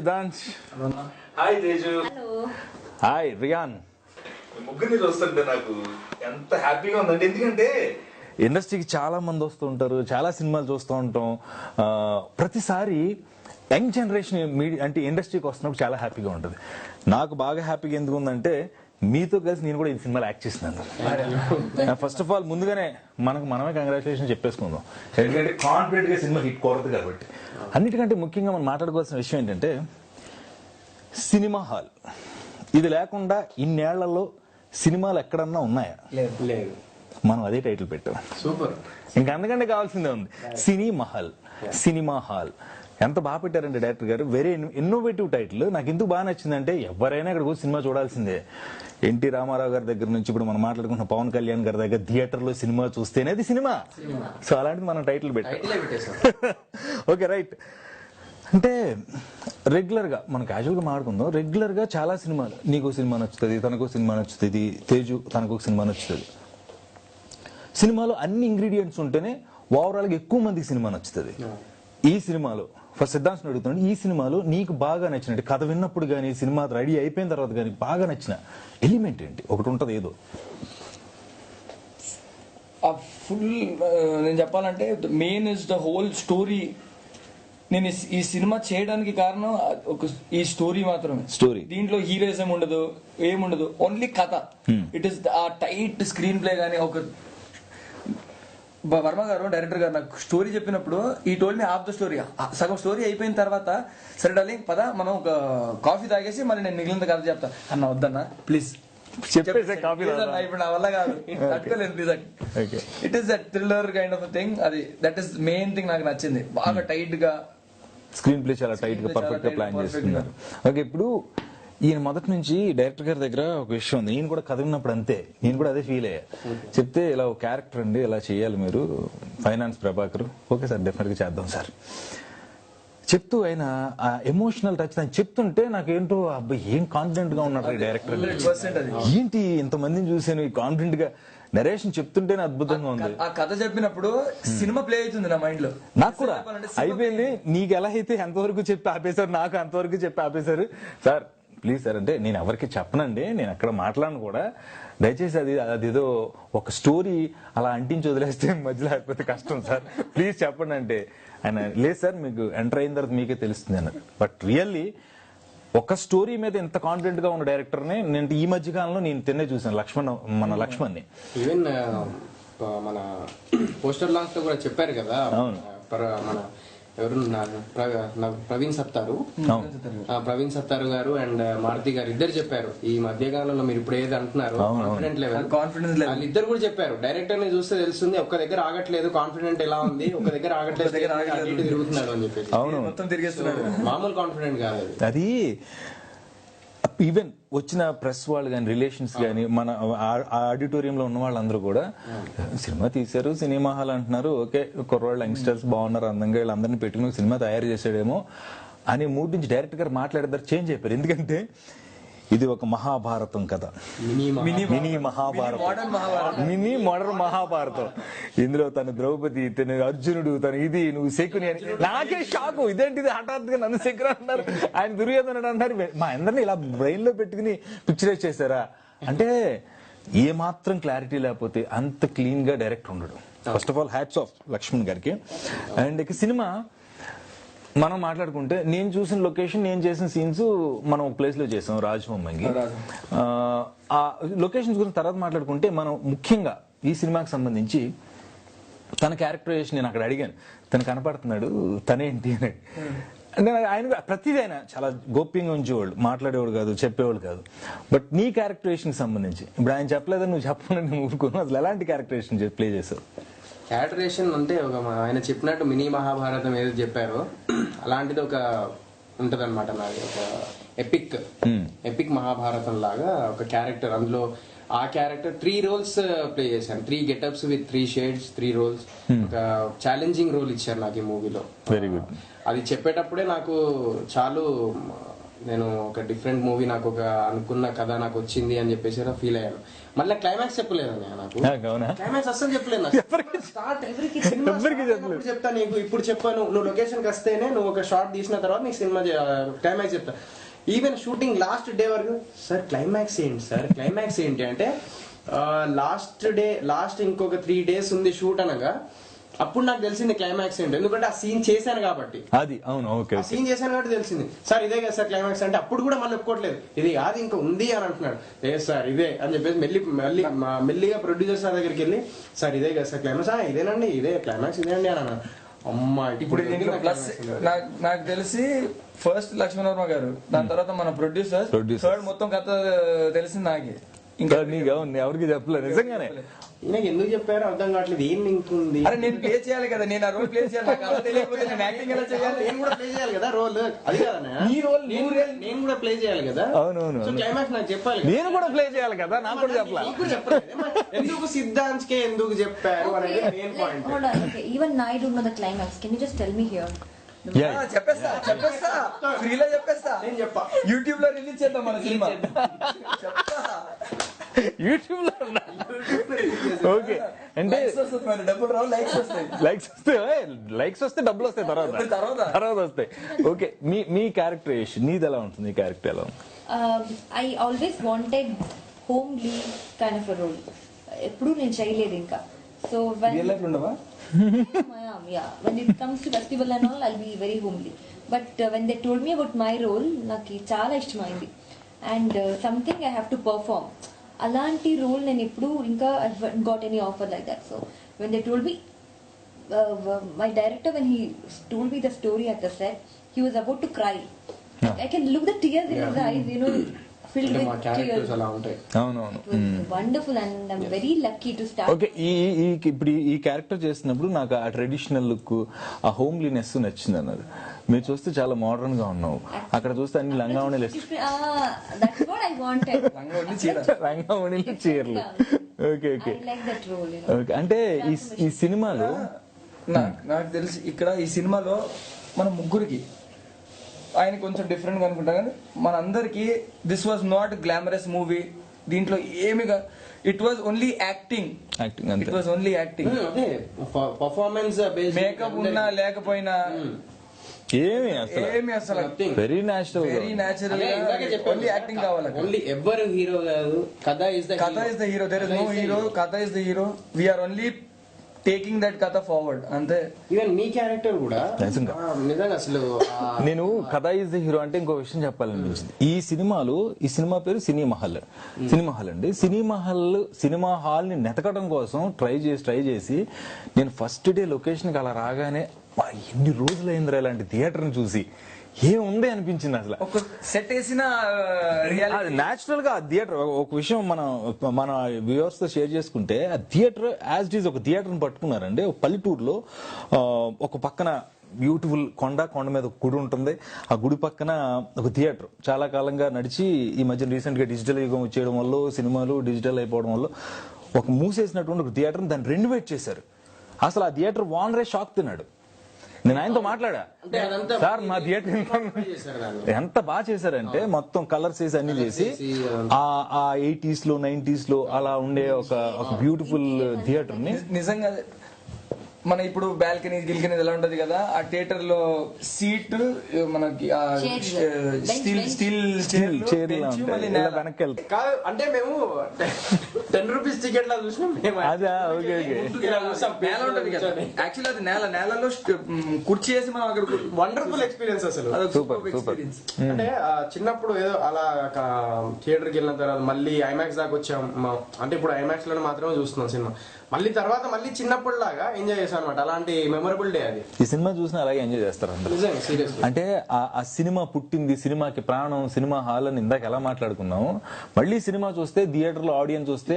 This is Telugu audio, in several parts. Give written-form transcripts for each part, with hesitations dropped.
సిద్ధాంత్. హాయ్ తేజు. హాయ్ రియాన్. ముగ్గురిని చూస్తుంటే నాకు ఎంత హ్యాపీగా ఉందండి. ఎందుకంటే ఇండస్ట్రీకి చాలా మంది వస్తూ ఉంటారు, చాలా సినిమాలు చూస్తూ ఉంటాం. ప్రతిసారి యంగ్ జనరేషన్ మీడియా అంటే ఇండస్ట్రీకి వస్తున్నప్పుడు చాలా హ్యాపీగా ఉంటుంది. నాకు బాగా హ్యాపీగా ఎందుకు ఉందంటే మీతో కలిసి నేను కూడా ఈ సినిమాలో యాక్ట్ చేస్తున్నాను. ఫస్ట్ ఆఫ్ ఆల్ ముందుగానే మనమే కంగ్రాచులేషన్ చెప్పేసుకుందాం, ఎందుకంటే కాన్ఫిడెంట్ గా సినిమా హిట్ కోరదు కాబట్టి. అన్నిటికంటే ముఖ్యంగా మనం మాట్లాడుకోవాల్సిన విషయం ఏంటంటే సినిమా హాల్. ఇది లేకుండా ఇన్నేళ్లలో సినిమాలు ఎక్కడన్నా ఉన్నాయా? లేదు. మనం అదే టైటిల్ పెట్టాం. సూపర్. ఇంకా అందుకంటే కావాల్సిందే ఉంది. సినిమా హాల్ ఎంత బాగా పెట్టారంటే డైరెక్టర్ గారు. Very innovative title. నాకు ఎందుకు బాగా నచ్చిందంటే ఎవరైనా ఇక్కడ కూర్చొని సినిమా చూడాల్సిందే. ఎన్టీ రామారావు గారి దగ్గర నుంచి ఇప్పుడు మనం మాట్లాడుకున్న పవన్ కళ్యాణ్ గారి దగ్గర థియేటర్లో సినిమా చూస్తేనే అది సినిమా. సో అలాంటిది మనం టైటిల్ పెట్టాం. Okay right. అంటే రెగ్యులర్ గా మనం క్యాజువల్ గా మాట్లాడుకుందాం. రెగ్యులర్ గా చాలా సినిమాలు, నీకు సినిమా నచ్చుతుంది, తనకు సినిమా నచ్చుతుంది, తేజు తనకు సినిమా నచ్చుతుంది. సినిమాలో అన్ని ఇంగ్రీడియంట్స్ ఉంటేనే ఓవరాల్ గా ఎక్కువ మందికి సినిమా నచ్చుతుంది. ఈ సినిమాలో ఫస్ట్ సిద్ధాంతం అడుగుతున్నాడు, ఈ సినిమాలో నీకు బాగా నచ్చినట్టు కథ విన్నప్పుడు కానీ సినిమా రెడీ అయిపోయిన తర్వాత కానీ బాగా నచ్చిన ఎలిమెంట్ ఏంటి? ఒకటి ఉంటుంది ఏదో ఫుల్. నేను చెప్పాలంటే main is the whole story. నేను ఈ సినిమా చేయడానికి కారణం ఈ స్టోరీ మాత్రమే. స్టోరీ దీంట్లో హీరోయిజం ఉండదు, ఏముండదు, ఓన్లీ కథ. ఇట్ ఈస్ ఆ టైట్ స్క్రీన్ ప్లే. కానీ ఒక వర్మ గారు డైరెక్టర్ గారు నాకు స్టోరీ చెప్పినప్పుడు ఈ told me of the story. సగం స్టోరీ అయిపోయిన తర్వాత సరే డార్లింగ్ పద మనం ఒక కాఫీ తాగేసి మళ్ళీ నేను మిగిలిన కథ చెప్తా అన్న. వద్దన్నా ప్లీజ్ చెప్పేసే కాఫీ ఇప్పుడు నా వల్ల కాదు, తట్టుకోలేదు please. It is that thriller kind of thing. అది దట్ ఈస్ మెయిన్ థింగ్ నాకు నచ్చింది. బాగా టైట్ గా స్క్రీన్ ప్లే, చాలా టైట్ గా పర్ఫెక్ట్ గా ప్లాన్ చేస్తున్నారు. ఓకే, ఇప్పుడు ఈయన మొదటి నుంచి డైరెక్టర్ గారి దగ్గర ఒక విషయం ఉంది. నేను కూడా కథ విన్నప్పుడు అంతే, నేను కూడా అదే ఫీల్ అయ్యా. చెప్తే ఇలా ఒక క్యారెక్టర్ అండి, ఇలా చేయాలి మీరు, finance Prabhakar. Okay sir, definite గా చేద్దాం సార్ చెప్తూ ఆయన ఆ ఎమోషనల్ టచ్ అని చెప్తుంటే నాకేంటో అబ్బాయి ఏం కాన్ఫిడెంట్ గా ఉన్నాడు డైరెక్టర్. ఏంటి ఇంతమందిని చూసాను కాన్ఫిడెంట్ గా నరేషన్ చెప్తుంటేనే అద్భుతంగా ఉంది. ఆ కథ చెప్పినప్పుడు సినిమా ప్లే అవుతుంది నా మైండ్ లో. నాకు కూడా అయిపోయింది. నీకు ఎలా అయితే ఎంతవరకు చెప్పి ఆపేశారు, నాకు అంతవరకు చెప్పి ఆపేశారు. సార్ ప్లీజ్ సార్ అంటే నేను ఎవరికి చెప్పనండి, నేను అక్కడ మాట్లాడను కూడా, దయచేసి అదేదో ఒక స్టోరీ అలా అంటించి వదిలేస్తే మధ్యలో అయిపోతే కష్టం సార్, ప్లీజ్ చెప్పండి అంటే ఆయన లేదు సార్ మీకు ఎంటర్ అయిన తర్వాత మీకే తెలుస్తుంది అన్నారు. బట్ రియల్లీ ఒక స్టోరీ మీద ఎంత కాన్ఫిడెంట్ గా ఉన్న డైరెక్టర్ ని నేను ఈ మధ్య కాలంలో నేను తిన్నే చూసాను. మన లక్ష్మణ్ ఈవెన్ మన పోస్టర్ లాంచ్ లో కూడా చెప్పారు కదా. మన ఎవరు ప్రవీణ్ సత్తారు గారు అండ్ మారుతి గారు ఇద్దరు చెప్పారు ఈ మధ్య కాలంలో మీరు ఇప్పుడు ఏది అంటున్నారు కాన్ఫిడెన్స్ లెవెల్ వాళ్ళిద్దరు కూడా చెప్పారు. డైరెక్టర్ ని చూస్తే తెలుస్తుంది ఒక్క దగ్గర ఆగట్లేదు, కాన్ఫిడెంట్ ఎలా ఉంది, ఒక దగ్గర ఆగట్లేదు, తిరుగుతున్నాడు అని చెప్పేసి. మొత్తం తిరిగేస్తున్నాడు. మామూలు కాన్ఫిడెంట్ కాదు అది. ఈవెన్ వచ్చిన ప్రెస్ వాళ్ళు కానీ రిలేషన్స్ కానీ మన ఆడిటోరియంలో ఉన్న వాళ్ళందరూ కూడా సినిమా తీశారు, సినిమా హాల్ అంటున్నారు, ఓకే కుర్రవాళ్ళు యంగ్స్టర్స్ బాగున్నారు, అందంగా వీళ్ళందరినీ పెట్టుకుని సినిమా తయారు చేసాడేమో అనే మూడ్ నుంచి డైరెక్ట్ గారు మాట్లాడేదారు చేంజ్ అయిపోయారు. ఎందుకంటే ఇది ఒక మహాభారతం కథ, మినీ మోడర్న్ మహాభారతం. ఇందులో తను ద్రౌపది, తను అర్జునుడు, తను ఇది నువ్వు శకుని అని. నాకే షాకు, ఇదేంటిది హఠాత్తుగా నన్ను శకుని అంటున్నారు, ఆయన దుర్యోధనుడు అంటున్నారు. మా అందరినీ ఇలా బ్రెయిన్ లో పెట్టుకుని పిక్చరైజ్ చేశారా అంటే ఏ మాత్రం క్లారిటీ లేకపోతే అంత క్లీన్ గా డైరెక్టర్ ఉండడు. First of all hats off Laxman గారికి. అండ్ ఇక సినిమా మనం మాట్లాడుకుంటే నేను చూసిన లొకేషన్, నేను చేసిన సీన్స్ మనం ఒక ప్లేస్ లో చేసాం, రాజమమ్మంగి. ఆ లొకేషన్స్ గురించి తర్వాత మాట్లాడుకుంటే మనం ముఖ్యంగా ఈ సినిమాకి సంబంధించి తన క్యారెక్టరైజేషన్ నేను అక్కడ అడిగాను. తను కనపడుతున్నాడు, తనేంటి అని. అంటే ఆయన ప్రతిదీ ఆయన చాలా గోప్యంగా ఉంచేవాళ్ళు, మాట్లాడేవాడు కాదు, చెప్పేవాళ్ళు కాదు. బట్ నీ క్యారెక్టరైజేషన్ సంబంధించి ఇప్పుడు ఆయన చెప్పలేదని నువ్వు చెప్పాలని ఊరుకున్నావు. అసలు ఎలాంటి క్యారెక్టరైజేషన్ ప్లే చేసావు? క్యారెక్టరేషన్ అంటే ఒక ఆయన చెప్పినట్టు మినీ మహాభారతం ఏదో చెప్పారో అలాంటిది ఒక ఉంటది అనమాట. నాది ఒక ఎపిక్ మహాభారతం లాగా ఒక క్యారెక్టర్. అందులో ఆ క్యారెక్టర్ 3 roles ప్లే చేశాను. 3 గెటప్స్ విత్ 3 షేడ్స్, 3 roles. ఒక ఛాలెంజింగ్ రోల్ ఇచ్చారు నాకు ఈ మూవీలో. Very good. అది చెప్పేటప్పుడే నాకు నేను ఒక డిఫరెంట్ మూవీ, నాకు ఒక అనుకున్న కథ నాకు వచ్చింది అని చెప్పేసి ఫీల్ అయ్యాను. మళ్ళీ క్లైమాక్స్ చెప్పలేదండి నాకు, అవునా? క్లైమాక్స్ అస్సలు చెప్పలేదు నాకు. స్టార్ట్ ఎవరికి చెప్తా నీకు ఇప్పుడు చెప్పాను, నువ్వు లొకేషన్కి వస్తేనే నువ్వు ఒక షార్ట్ తీసిన తర్వాత నీకు సినిమా క్లైమాక్స్ చెప్తా. ఈవెన్ షూటింగ్ లాస్ట్ డే వరకు సార్ క్లైమాక్స్ ఏంటి సార్, క్లైమాక్స్ ఏంటి అంటే లాస్ట్ ఇంకొక 3 days ఉంది షూట్ అనగా అప్పుడు నాకు తెలిసింది క్లైమాక్స్ ఏంటి, ఎందుకంటే ఆ సీన్ చేశాను కాబట్టి. అది అవును, ఓకే. ఆ సీన్ చేశాను కాబట్టి తెలిసింది. సార్ ఇదే కదా సార్ క్లైమాక్స్ అంటే, అప్పుడు కూడా మళ్ళీ ఒప్పుకోవట్లేదు, ఇది కాదు ఇంకా ఉంది అని అంటున్నాడు. ఏ సార్ ఇదే అని చెప్పేసి మెల్లిగా ప్రొడ్యూసర్ సార్ దగ్గరికి వెళ్ళి సార్ ఇదే కదా సార్ క్లైమాక్స్, ఇదేనండి ఇదే క్లైమాక్స్ ఇదేనండి అని అన్నాను. అమ్మా ఇప్పుడు దీంట్లో ప్లస్ నాకు తెలిసి ఫస్ట్ లక్ష్మణ్ వర్మ గారు, దాని తర్వాత మన ప్రొడ్యూసర్ థర్డ్ మొత్తం కథ తెలిసింది నాకే, ఇంకా నీకు ఎవరికి చెప్పలేదు నిజంగానే. ఈయనకి ఎందుకు చెప్పారో అర్థం కావట్లేదు, ఏం లింక్ ఉంది. అరే నేను ప్లే చేయాలి కదా, నేను ఆ రోల్ ప్లే చేయాలి, నాకు అలా తెలియకపోతే నేను యాక్టింగ్ ఎలా చేయాలి, నేను కూడా ప్లే చేయాలి కదా రోల్, అది కదా నీ రోల్ నేను కూడా ప్లే చేయాలి కదా. అవునవును, క్లైమాక్స్ నాకు చెప్పాలి, నేను కూడా ప్లే చేయాలి కదా, నాకు కూడా చెప్పలేదు. ఎందుకు సిద్ధాంత్కే ఎందుకు చెప్పారు అనేది main point. Even I don't know the climax. Can you just tell me here? చెప్పేస్తా ఫ్రీలో చెప్పేస్తా, నేను చెప్పా యూట్యూబ్ లో రిలీజ్ చేద్దాం మన సినిమా. యూట్యూబ్ లో ఓకే అంటే డబ్బులు రావు, లైక్స్ వస్తాయి, లైక్స్ వస్తే డబ్బులు వస్తాయి తర్వాత వస్తాయి. ఓకే, మీ క్యారెక్టరైజేషన్ నీది ఎలా ఉంటుంది, మీ క్యారెక్టర్ ఎలా ఉంటుంది? I always wanted homely kind of a role. ఎప్పుడు నేను చేయలేదు ఇంకా. So when రియల్ లైఫ్ ఉండవా? yeah, when it comes to festival and all, I'll be very homely. But when they told me about my role, నాకు చాలా ఇష్టమైంది. And something I have to perform. అలాంటి రోల్ నేను ఎప్పుడు ఇంకా got any offer like that. So when they told me, my director when he told me the story at the set, he was about to cry. I can look the tears in his eyes, you know, filled with tears. అవునవును, Wonderful, and I'm very lucky to start. Okay. ఇప్పుడు ఈ క్యారెక్టర్ చేసినప్పుడు నాకు ఆ ట్రెడిషనల్ లుక్, ఆ హోమ్లీనెస్ నచ్చింది అన్నారు. మీరు చూస్తే చాలా మోడర్న్ గా ఉన్నావు, అక్కడ చూస్తే అన్ని లంగావణిలు, That's what I wanted. లంగావణిలు చీరలు. Okay okay, I like that role, you know. Okay. అంటే ఈ సినిమాలో నాకు తెలిసి ఇక్కడ ఈ సినిమాలో మన ముగ్గురికి ఆయన కొంచెం డిఫరెంట్ గా అనుకుంటా, కానీ మన అందరికి this was not glamorous movie. దీంట్లో ఏమిగా it was only acting, it was only acting. Performance makeup ఉన్నా లేకపోయినా ఏమి అసలు వెరీ న్యాచురల్ ఓన్లీ యాక్టింగ్ కావాలి. ఓన్లీ ఎవ్వరు హీరో కాదు, కథ is the hero, there is no hero, కథ is the hero. We are only taking that కథ ఫార్వర్డ్ అంతే. ఈవెన్ మీ క్యారెక్టర్ కూడా నిజంగా అసలు నేను కథ ఈజ్ ద హీరో అంటే ఇంకో విషయం చెప్పాలనిపించింది. ఈ సినిమా పేరు సినిమా హాల్ అండి. సినిమా హాల్ ని నెతకడం కోసం ట్రై చేసి నేను ఫస్ట్ డే లొకేషన్ కి అలా రాగానే ఎన్ని రోజులైందిరా ఇలాంటి థియేటర్ ని చూసి, ఏముంది అనిపించింది అసలు. ఒక సెట్ వేసిన న్యాచురల్ గా థియేటర్. ఒక విషయం మన వ్యూవర్స్ తో షేర్ చేసుకుంటే, ఆ థియేటర్ యాజ్ ఇట్ ఈజ్ ఒక థియేటర్ ని పట్టుకున్నారండి. ఒక పల్లెటూరులో ఒక పక్కన బ్యూటిఫుల్ కొండ మీద ఒక గుడి ఉంటుంది, ఆ గుడి పక్కన ఒక థియేటర్ చాలా కాలంగా నడిచి ఈ మధ్య రీసెంట్ గా డిజిటల్ యుగం వచ్చేయడం వల్ల సినిమాలు డిజిటల్ అయిపోవడం వల్ల ఒక మూసేసినటువంటి ఒక థియేటర్ దాన్ని రెనోవేట్ చేశారు. అసలు ఆ థియేటర్ ఓనరే షాక్ తిన్నాడు. నేను ఆయనతో మాట్లాడా, సార్ మా థియేటర్ ఎంత బాగా చేశారంటే మొత్తం కలర్స్ వేసి అన్ని చేసి ఆ 80s లో 90s లో అలా ఉండే ఒక బ్యూటిఫుల్ థియేటర్ ని నిజంగా మన ఇప్పుడు బాల్కనీ ఎలా ఉంటది కదా, ఆ థియేటర్ లో సీట్ మనకి స్టీల్ చైర్ వెనక్కి వెళ్తాయి కాదు. అంటే మేము 10 రూపీస్ టికెట్ లా చూసినాం మేము. అదే ఓకే నేల ఉంటది కదా, యాక్చువల్లీ అది నేలలో కుర్చీ వేసి మనం అక్కడ వండర్ఫుల్ ఎక్స్పీరియన్స్ అసలు. సూపర్ అంటే చిన్నప్పుడు ఏదో అలా థియేటర్కి వెళ్ళిన తర్వాత మళ్ళీ ఐమాక్స్ దాకా వచ్చాం. అంటే ఇప్పుడు ఐమాక్స్ లోనే మాత్రమే చూస్తున్నాం సినిమా. మళ్ళీ తర్వాత చిన్నప్పుడు లాగా ఎంజాయ్ చేశాను అనమాట. అలాంటి మెమరబుల్ డే అది. ఈ సినిమా చూసినా అలాగే ఎంజాయ్ చేస్తారు అందరూ. అంటే ఆ సినిమా పుట్టింది, సినిమాకి ప్రాణం సినిమా హాల్ అని ఇందాక ఎలా మాట్లాడుకున్నాము. మళ్ళీ సినిమా చూస్తే థియేటర్ లో ఆడియన్స్ చూస్తే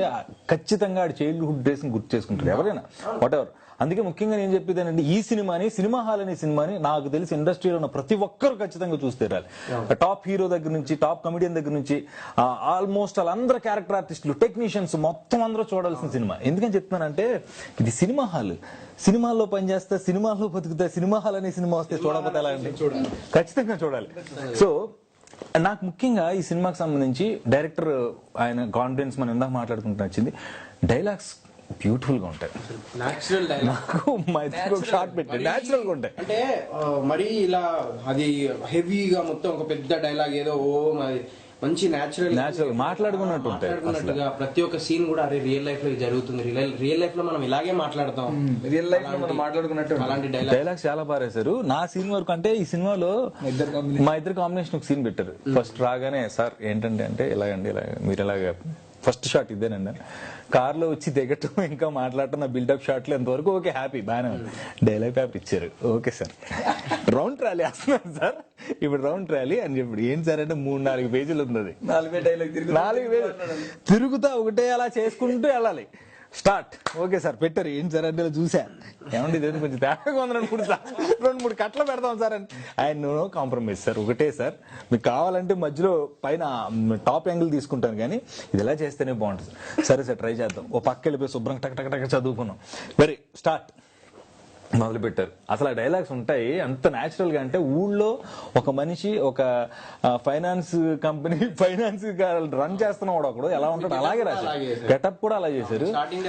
ఖచ్చితంగా ఆడి చైల్డ్హుడ్ డేస్ ని గుర్తు చేసుకుంటారు ఎవరైనా, వాట్ ఎవర్. అందుకే ముఖ్యంగా నేను చెప్పేదేనండి, ఈ సినిమా హాల్ అనే సినిమాని నాకు తెలిసి ఇండస్ట్రీలో ఉన్న ప్రతి ఒక్కరు ఖచ్చితంగా చూస్తేరాలి. టాప్ హీరో దగ్గర నుంచి టాప్ కమెడియన్ దగ్గర నుంచి ఆల్మోస్ట్ వాళ్ళందరూ క్యారెక్టర్ ఆర్టిస్టులు, టెక్నీషియన్స్ మొత్తం అందరూ చూడాల్సిన సినిమా. ఎందుకని చెప్తున్నానంటే ఇది సినిమా హాల్. సినిమాల్లో పనిచేస్తా, సినిమాల్లో బతుకుతా, సినిమా హాల్ అనే సినిమా వస్తే చూడకపోతే ఎలా అండి? ఖచ్చితంగా చూడాలి. సో నాకు ముఖ్యంగా ఈ సినిమాకి సంబంధించి డైరెక్టర్ ఆయన కాన్ఫిడెన్స్ మనం ఇందాక మాట్లాడుకుంటూ వచ్చింది, డైలాగ్స్ బ్యూటిఫుల్ గా ఉంటాయి. న్యాచురల్ డైలాగ్ నాకు మా ఇద్దరికి ఒక షార్ట్ పెట్టి న్యాచురల్ గా ఉంటాయి. అంటే మరి ఇలా అది హెవీగా మొత్తం ఒక పెద్ద డైలాగ్ ఏదో మరి మంచి న్యాచురల్ మాట్లాడుకున్నట్టు ఉంటాయి. మాట్లాడుకున్నట్టుగా ప్రతి ఒక్క సీన్ కూడా అరే రియల్ లైఫ్ లో ఇది జరుగుతుంది, రియల్ లైఫ్ లో మనం ఇలాగే మాట్లాడతాం, రియల్ లైఫ్ లో మనం మాట్లాడుకున్నట్టు అలాంటి డైలాగ్స్ చాలా బాగా రాశారు. నా సీన్ వరకు అంటే ఈ సినిమాలో మా ఇద్దరు కాంబినేషన్ ఒక సీన్ పెట్టారు. ఫస్ట్ రాగానే సార్ ఏంటంటే అంటే ఇలాగండి ఇలా మీరు ఇలాగ ఫస్ట్ షాట్ ఇదేనండి, కార్ లో వచ్చి దిగటం ఇంకా మాట్లాడటం నా బిల్డప్ షాట్ లో ఎంతవరకు ఓకే హ్యాపీ బాగానే ఉంది. డైలాగ్ పేపర్ ఇచ్చారు, ఓకే సార్ రౌండ్ ట్రాలీ వేస్తున్నాను సార్ ఇప్పుడు రౌండ్ ట్రాలీ అని చెప్పి ఏంటి సార్ అంటే 3-4 పేజీలు ఉంది. 4 డైలాగ్ 4 పేజీలు తిరుగుతా ఒకటే అలా చేసుకుంటూ వెళ్ళాలి. స్టార్ట్ ఓకే సార్ పెట్టారు. ఏంటి సార్ అంటే చూసా, ఏమండి ఇది కొంచెం తేడాగా ఉందని 2-3 కట్లు పెడతాం సార్ అని. ఆయన నో కాంప్రమైజ్ సార్, ఒకటే సార్ మీకు కావాలంటే మధ్యలో పైన టాప్ యాంగిల్ తీసుకుంటాను కానీ ఇది ఎలా చేస్తేనే బాగుంటుంది. సరే సార్ ట్రై చేద్దాం. ఓ పక్క వెళ్ళిపోయి శుభ్రంగా టక్ టక్ టక్ చదువుకున్నాం. వెరీ స్టార్ట్ మొదలు పెట్టారు. అసలు ఆ డైలాగ్స్ ఉంటాయి అంత న్యాచురల్ గా. అంటే ఊళ్ళో ఒక మనిషి ఒక ఫైనాన్స్ కంపెనీ ఫైనాన్స్ రన్ చేస్తున్నవాడు ఒకడు ఎలా ఉంటాడు అలాగే రాశారు. గెటప్ కూడా అలా చేశారు.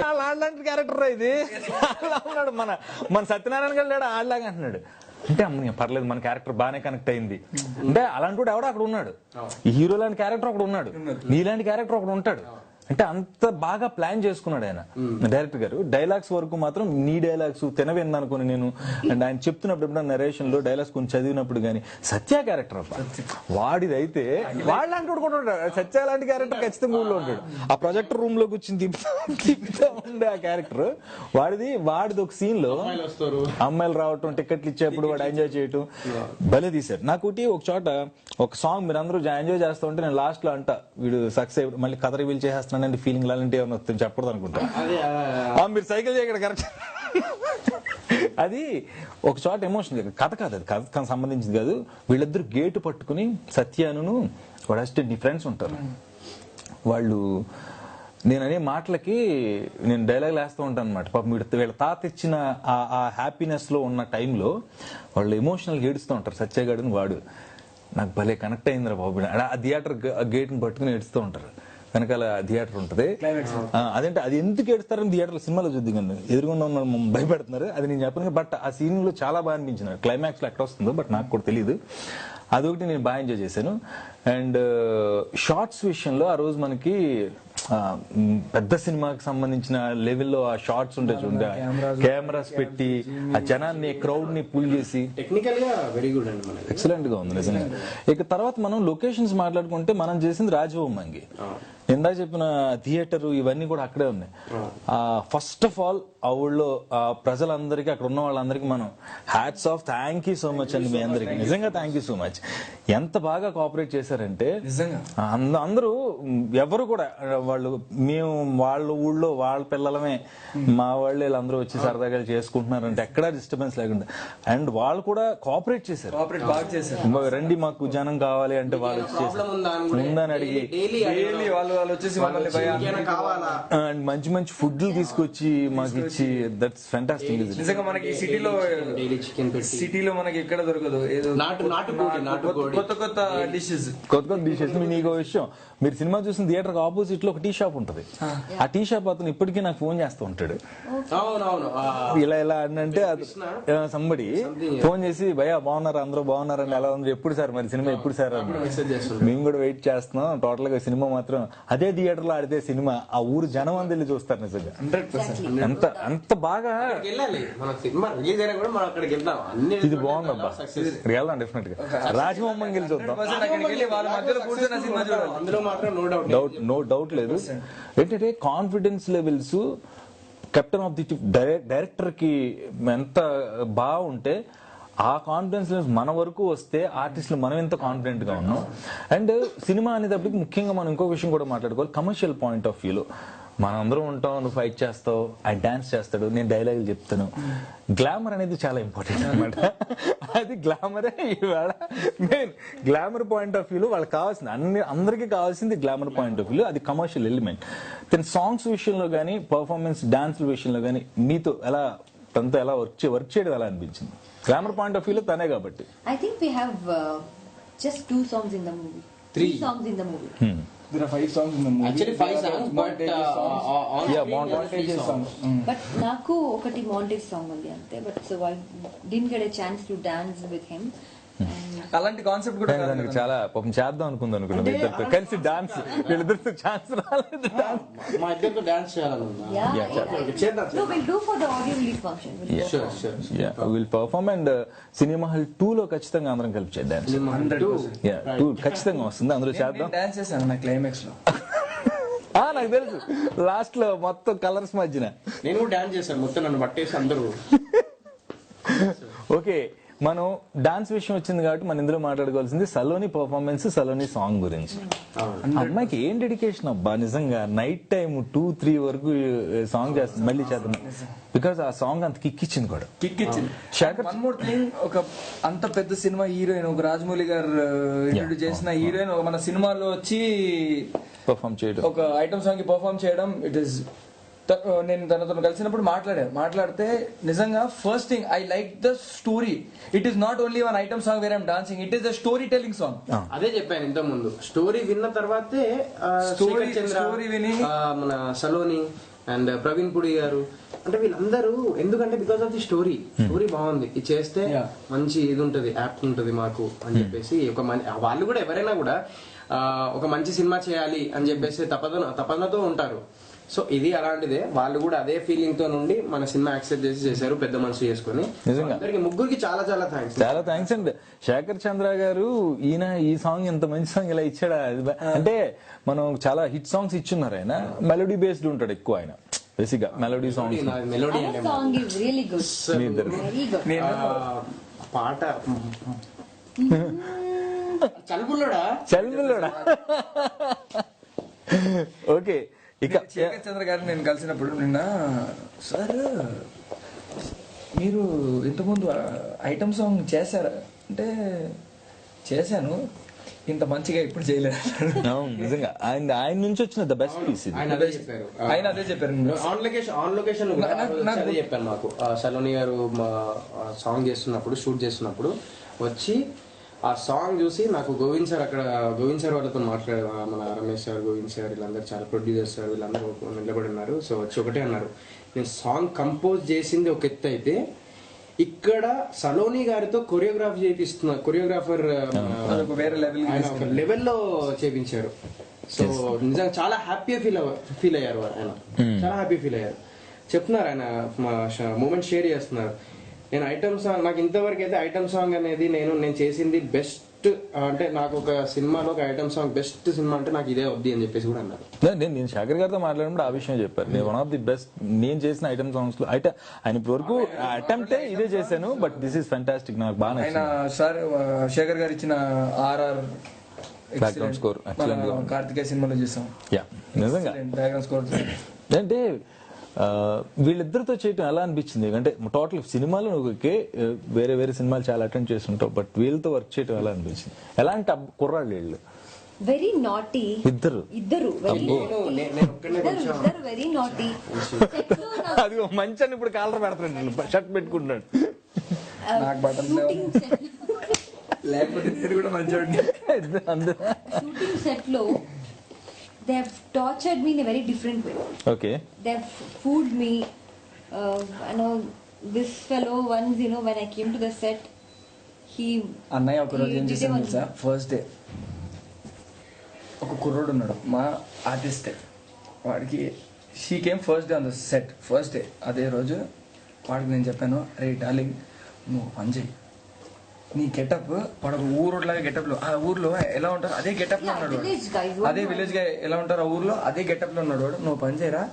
అలాంటి క్యారెక్టర్ ఇది అలా ఉన్నాడు. మన సత్యనారాయణ గారు లేడు ఆడలాగా అంటున్నాడు. అంటే అమ్మ పర్లేదు మన క్యారెక్టర్ బాగానే కనెక్ట్ అయింది అంటే అలాంటి వాడు ఎవడో అక్కడ ఉన్నాడు. ఈ హీరో లాంటి క్యారెక్టర్ ఒకడు ఉన్నాడు, నీలాంటి క్యారెక్టర్ ఒకడు ఉంటాడు. అంటే అంత బాగా ప్లాన్ చేసుకున్నాడు ఆయన డైరెక్టర్ గారు. డైలాగ్స్ వరకు మాత్రం నీ డైలాగ్స్ తినవింది అనుకుని నేను అండ్ ఆయన చెప్తున్నప్పుడు ఎప్పుడైనా నరేషన్ లో డైలాగ్స్ కొంచెం చదివినప్పుడు కానీ సత్య క్యారెక్టర్ అబ్బా వాడిదైతే వాళ్ళంటి కూడా ఉంటాడు. సత్య లాంటి క్యారెక్టర్ ఖచ్చితంగా ఊళ్ళో ఉంటాడు. ఆ ప్రొజెక్టర్ రూమ్ లో కూర్చుని తిప్పుతా ఉండే ఆ క్యారెక్టర్ వాడిది ఒక సీన్ లో అమ్మాయిలు రావటం టికెట్లు ఇచ్చేప్పుడు వాడు ఎంజాయ్ చేయటం భలే తీశారు. నాకు ఒక చోట ఒక సాంగ్ మీరు అందరూ ఎంజాయ్ చేస్తూ ఉంటే నేను లాస్ట్ లో అంట వీడు సక్సెస్ అయ్యి మళ్ళీ కథ రివీల్ చేసేస్తాను ఫీలింగ్ అలాంటి ఏమైనా వస్తుంది చెప్పకూడదు అనుకుంటా. మీరు సైకిల్ చేయగలరు కరెక్ట్. అది ఒక చోట ఎమోషన్ కథ కాదు, అది కథకు సంబంధించింది కాదు. వీళ్ళిద్దరు గేటు పట్టుకుని సత్యాను వాడు అసిస్టెంట్ నీ ఫ్రెండ్స్ ఉంటారు. వాళ్ళు నేను అనే మాటలకి నేను డైలాగ్ వేస్తూ ఉంటాను అనమాట. పాపం వీళ్ళ తాత ఇచ్చిన ఆ హ్యాపీనెస్ లో ఉన్న టైంలో వాళ్ళు ఎమోషనల్గా ఏడుస్తూ ఉంటారు. సత్యగాడిని వాడు నాకు భలే కనెక్ట్ అయిందిరా బాబు. ఆ థియేటర్ గేట్ని పట్టుకుని ఏడుస్తూ ఉంటారు. వెనకాల థియేటర్ ఉంటుంది. అదేంటే అది ఎందుకు ఏడుస్తారని థియేటర్ సినిమాలో చూద్దాం ఎదురుగుండా ఉన్న భయపెడుతున్నారు. అది నేను చెప్పను. బట్ ఆ సీన్ లో చాలా బాగా అనిపించింది. క్లైమాక్స్ లో ఎక్కడ వస్తుందో బట్ నాకు కూడా తెలియదు. అదొకటి నేను బాగా ఎంజాయ్ చేశాను. అండ్ షార్ట్స్ విషయంలో ఆ రోజు మనకి పెద్ద సినిమాకి సంబంధించిన లెవెల్లో ఆ షార్ట్స్ ఉంటాయి చూడండి, కెమెరాస్ పెట్టి ఆ జనాన్ని క్రౌడ్ ని పుల్ చేసి టెక్నికల్ గా వెరీ గుడ్ అండి మనకి ఎక్సలెంట్ గా ఉంది నిజంగా. ఇక తర్వాత మనం లొకేషన్స్ మాట్లాడుకుంటే మనం చేసింది రాజవొమ్మంగి. ఇందా చెప్పిన థియేటర్ ఇవన్నీ కూడా అక్కడే ఉన్నాయి. ఫస్ట్ ఆఫ్ ఆల్ ఆ ఊళ్ళో ప్రజలందరికీ అక్కడ ఉన్న వాళ్ళందరికీ మనం hats off thank you so much అండి మీ అందరికి. నిజంగా థ్యాంక్ యూ సో మచ్. ఎంత బాగా కోఆపరేట్ చేశారంటే అందరూ ఎవరు కూడా వాళ్ళు మేము వాళ్ళ ఊళ్ళో వాళ్ళ పిల్లలమే మా వాళ్ళు వీళ్ళందరూ వచ్చి సరదాగా చేసుకుంటున్నారంటే ఎక్కడా డిస్టర్బెన్స్ లేకుండా. అండ్ వాళ్ళు కూడా కోఆపరేట్ చేశారు. రండి మాకు జనం కావాలి అంటే వాళ్ళు ఉందని అడిగి అండ్ మంచి మంచి ఫుడ్లు తీసుకొచ్చి మాకు ఇచ్చి దట్స్ ఫ్యాంటాస్టిక్. నిజంగా మనకి సిటీలో మనకి ఎక్కడ దొరకదు కొత్త కొత్త డిషెస్. నీకు విషయం, మీరు సినిమా చూసిన థియేటర్ ఆపోజిట్ లో ఒక టీ షాప్ ఉంటది. ఆ టీ షాప్ అతను ఇప్పటికీ నాకు ఫోన్ చేస్తూ ఉంటాడు. ఇలా ఇలా అంటే సంబడి ఫోన్ చేసి భయ్యా బాగున్నారు అందరూ బాగున్నారండి ఎలా ఉంది ఎప్పుడు సార్ మరి సినిమా ఎప్పుడు సార్ అని మేము కూడా వెయిట్ చేస్తున్నాం. టోటల్ గా సినిమా మాత్రం అదే థియేటర్ లో ఆడితే సినిమా ఆ ఊరు జనం అంతా వెళ్ళి చూస్తారు నిజంగా. 100% అంత బాగా ఇది బాగుందబ్బా. వెళ్దాం డెఫినెట్ గా. రాజమోహన్ వెళ్ళి చూద్దాం, నో డౌట్ లేదు. ఏంటంటే confidence levels captain of the director కి ఎంత బాగుంటే ఆ కాన్ఫిడెన్స్ లెవెల్స్ మన వరకు వస్తే ఆర్టిస్టులు మనం ఎంత కాన్ఫిడెంట్ గా ఉన్నాం. అండ్ సినిమా అనేటప్పటికి ముఖ్యంగా మనం ఇంకో విషయం కూడా మాట్లాడుకోవాలి. కమర్షియల్ పాయింట్ ఆఫ్ వ్యూలో మనం అందరం ఉంటాం. నువ్వు ఫైట్ చేస్తావు, ఆయన డాన్స్ చేస్తాడు, నేను డైలాగులు చెప్తాను. గ్లామర్ అనేది చాలా ఇంపార్టెంట్ అనమాట. అది గ్లామరే ఇవాళ మెయిన్. గ్లామర్ పాయింట్ ఆఫ్ వ్యూలో వాళ్ళకి కావాల్సింది అందరికీ కావాల్సింది గ్లామర్ పాయింట్ ఆఫ్ వ్యూలో అది కమర్షియల్ ఎలిమెంట్. దెన్ సాంగ్స్ విషయంలో కానీ పర్ఫార్మెన్స్ డాన్స్ విషయంలో కానీ మీతో ఎలా తనతో ఎలా వర్క్ చేయడం ఎలా అనిపించింది? గ్లామర్ పాయింట్ ఆఫ్ వ్యూలో తనే కాబట్టి I think we have just 2 songs in the movie. 3 songs in the movie. There are 5 songs in the movie. Actually 5 songs, but on Yeah, screen there are 3 montage songs. songs. But నాకు ఒకటి montage song ఉంది అంతే. But so I didn't get a chance to dance with him. And అలాంటి కాన్సెప్ట్ కూడా కాదు దానికి కదా. చాలా పాపం చేద్దాం అనుకుందాం అనుకున్నాం ఇద్దరితో కలిసి డాన్స్, వీళ్ళిద్దరితో ఛాన్స్ రాలేదు. మా ఇద్దరితో డాన్స్ చేయాలని ఉందా? No, we'll do for the audio release function. We'll Yeah. Sure, perform. sure. Will perform and cinema hall 2 లో ఖచ్చితంగా అందరం కలిపి చేద్దాం. 100%. 2 ఖచ్చితంగా వస్తుంది, అందులో చేద్దాం. డాన్స్ చేశాను నా క్లైమాక్స్ లో. నాకు తెలుసు లాస్ట్ లో మొత్తం కలర్స్ మధ్యన. నేను కూడా డాన్స్ చేశాను, మొత్తం నన్ను పట్టేసి అందరూ. ఓకే, మనం డాన్స్ విషయం వచ్చింది కాబట్టి మనం ఇందులో మాట్లాడుకోవాల్సింది సలోని పర్ఫార్మెన్స్, సలోని సాంగ్ గురించి. అమ్మాయికి ఏం డెడికేషన్ అబ్బా, నిజంగా నైట్ టైం 2-3 వరకు సాంగ్ చేస్తుంది. మళ్ళీ చేద్దాం బికాస్ ఆ సాంగ్ అంత కిక్ ఇచ్చింది కూడా. కిక్ ఇచ్చింది. శేఖర్ వన్ మోర్ థింగ్, ఒక అంత పెద్ద సినిమా హీరోయిన్, ఒక రాజమౌళి గారు ఇంట్రొడ్యూస్ చేసిన హీరోయిన్ ఒక మన సినిమాలో వచ్చి పర్ఫార్మ్ చేయడం, ఒక ఐటమ్ సాంగ్ కి పర్ఫార్మ్ చేయడం, ఇట్ ఇస్. నేను తనతో కలిసినప్పుడు మాట్లాడితే నిజంగా first thing I like the story. It is not only one item song where I'm dancing, it is the story telling song. అదే చెప్పాను ఇంత ముందు, స్టోరీ విన్న తర్వాతే స్టోరీ విని మన సలోని అండ్ ప్రవీణ్ పుడి గారు అంటే వీళ్ళందరూ, ఎందుకంటే బికాస్ ఆఫ్ ది స్టోరీ బాగుంది, ఇది చేస్తే మంచి ఇది ఉంటది, యాప్ట్ ఉంటది మాకు అని చెప్పేసి ఒక వాళ్ళు కూడా ఎవరైనా కూడా ఒక మంచి సినిమా చేయాలి అని చెప్పేసి తపనతో ఉంటారు. సో ఇది అలాంటిదే, వాళ్ళు కూడా అదే ఫీలింగ్ తో నుండి మన సినిమా యాక్సెప్ట్ చేశారు, పెద్ద మనసు చేసుకుని. అందరికి ముగ్గురికి చాలా చాలా థ్యాంక్స్. చాలా థ్యాంక్స్ అండి. శేఖర్ చంద్ర గారు ఈయన ఈ సాంగ్ ఇంత మంచి సాంగ్ ఇలా ఇచ్చాడా అంటే, మనం చాలా హిట్ సాంగ్స్ ఇచ్చున్నారు. ఆయన మెలోడీ బేస్డ్ ఉంటాడు ఎక్కువ, ఆయన బేసిక్ గా melody songs. Melody Our song is really good. Very good. పాట చల్బుల్లోడా చల్మిల్లోడా. ఓకే, ఇక శేఖర్ చంద్ర గారిని నేను కలిసినప్పుడు నిన్న, సార్ మీరు ఇంతకుముందు ఐటమ్ సాంగ్ చేశారా అంటే, చేశాను, ఇంత మంచిగా ఇప్పుడు చేయలేదు. నిజంగా ఆయన నుంచి వచ్చిన ద బెస్ట్ పీస్ ఇది. ఆయన అదే చెప్పారు. ఆన్ లొకేషన్ అదే చెప్పాను మాకు. సలోని గారు సాంగ్ చేస్తున్నప్పుడు, షూట్ చేస్తున్నప్పుడు వచ్చి ఆ సాంగ్ చూసి నాకు గోవింద్ సార్ వాళ్ళతో మాట్లాడారు. మన రమేష్ సార్, గోవింద్ సార్, వీళ్ళందరూ చాలా ప్రొడ్యూసర్స్ సార్, వీళ్ళందరూ నిలబడి ఉన్నారు. సో వచ్చి ఒకటే అన్నారు, నేను సాంగ్ కంపోజ్ చేసింది ఒక ఎత్తు అయితే, ఇక్కడ సలోని గారితో కొరియోగ్రాఫర్ వేరే లెవెల్లో చేపించారు. సో నిజంగా చాలా హ్యాపీగా ఫీల్ అయ్యారు ఆయన, చాలా హ్యాపీ ఫీల్ అయ్యారు. చెప్తున్నారు ఆయన, మూమెంట్ షేర్ చేస్తున్నారు. నేను ఐటమ్ సాంగ్, నాకు ఇంతవరకు అయితే ఐటమ్ సాంగ్ అనేది నేను చేసింది బెస్ట్, అంటే నాకు ఒక సినిమాలో ఒక ఐటమ్ సాంగ్ బెస్ట్ సినిమా అంటే నాకు ఇదే వద్ది అని చెప్పేసి కూడా అన్నారు. నేను శేఖర్ గారితో మాట్లాడినప్పుడు ఆ విషయం చెప్పారు. నేను వన్ ఆఫ్ ది బెస్ట్ నేను చేసిన ఐటమ్ సాంగ్స్ లో ఆయన ఇప్పుడు వరకు అటెంప్ట్ ఇదే చేశాను, బట్ దిస్ ఇస్ ఫెంటాస్టిక్, నాకు బాగా ఆయన సార్ శేఖర్ గారు ఇచ్చిన RR బ్యాక్గ్రౌండ్ స్కోర్ కార్తికేయ సినిమాలో చూసాం. నిజంగా బ్యాక్గ్రౌండ్ స్కోర్ అంటే వీళ్ళిద్దరితో చేయటం ఎలా అనిపించింది? అంటే టోటల్ సినిమాలో వేరే వేరే సినిమాలు చాలా అటెండ్ చేస్తుంటావు, బట్ వీళ్ళతో వర్క్ చేయటం ఎలా అనిపించింది? ఎలాంటి కుర్రాళ్ళు వీళ్ళు? Very naughty. ఇద్దరు వెరీ నాటీ. అది మంచి అని ఇప్పుడు కాలర్ పెడతాడు, షర్ట్ పెట్టుకుంటున్నాడు. నాకు బటన్ లేకపోతే కూడా మంచి షూటింగ్ సెట్ లో they have tortured me in a very different way. Okay. They have fooled me. I know this fellow once, when I came to the set, అన్నయ్య ఒక రోజు ఏం చేశాను తెలుసా? ఫస్ట్ డే ఒక కుర్రోడు ఉన్నాడు, మా ఆర్టిస్టే, వాడికి she came first day on the set. First day అదే రోజు వాడికి నేను చెప్పాను, అరే డార్లింగ్ నువ్వు పని చేయి, నీ గెటప్ వాడు ఊరులాగా గెటప్ లో, ఆ ఊర్లో ఎలా ఉంటారు అదే గెటప్ లో ఉన్నాడు, అదే విలేజ్ గా ఎలా ఉంటారు ఆ ఊర్లో అదే గెటప్ లో ఉన్నాడు వాడు. నువ్వు పని చేయరా,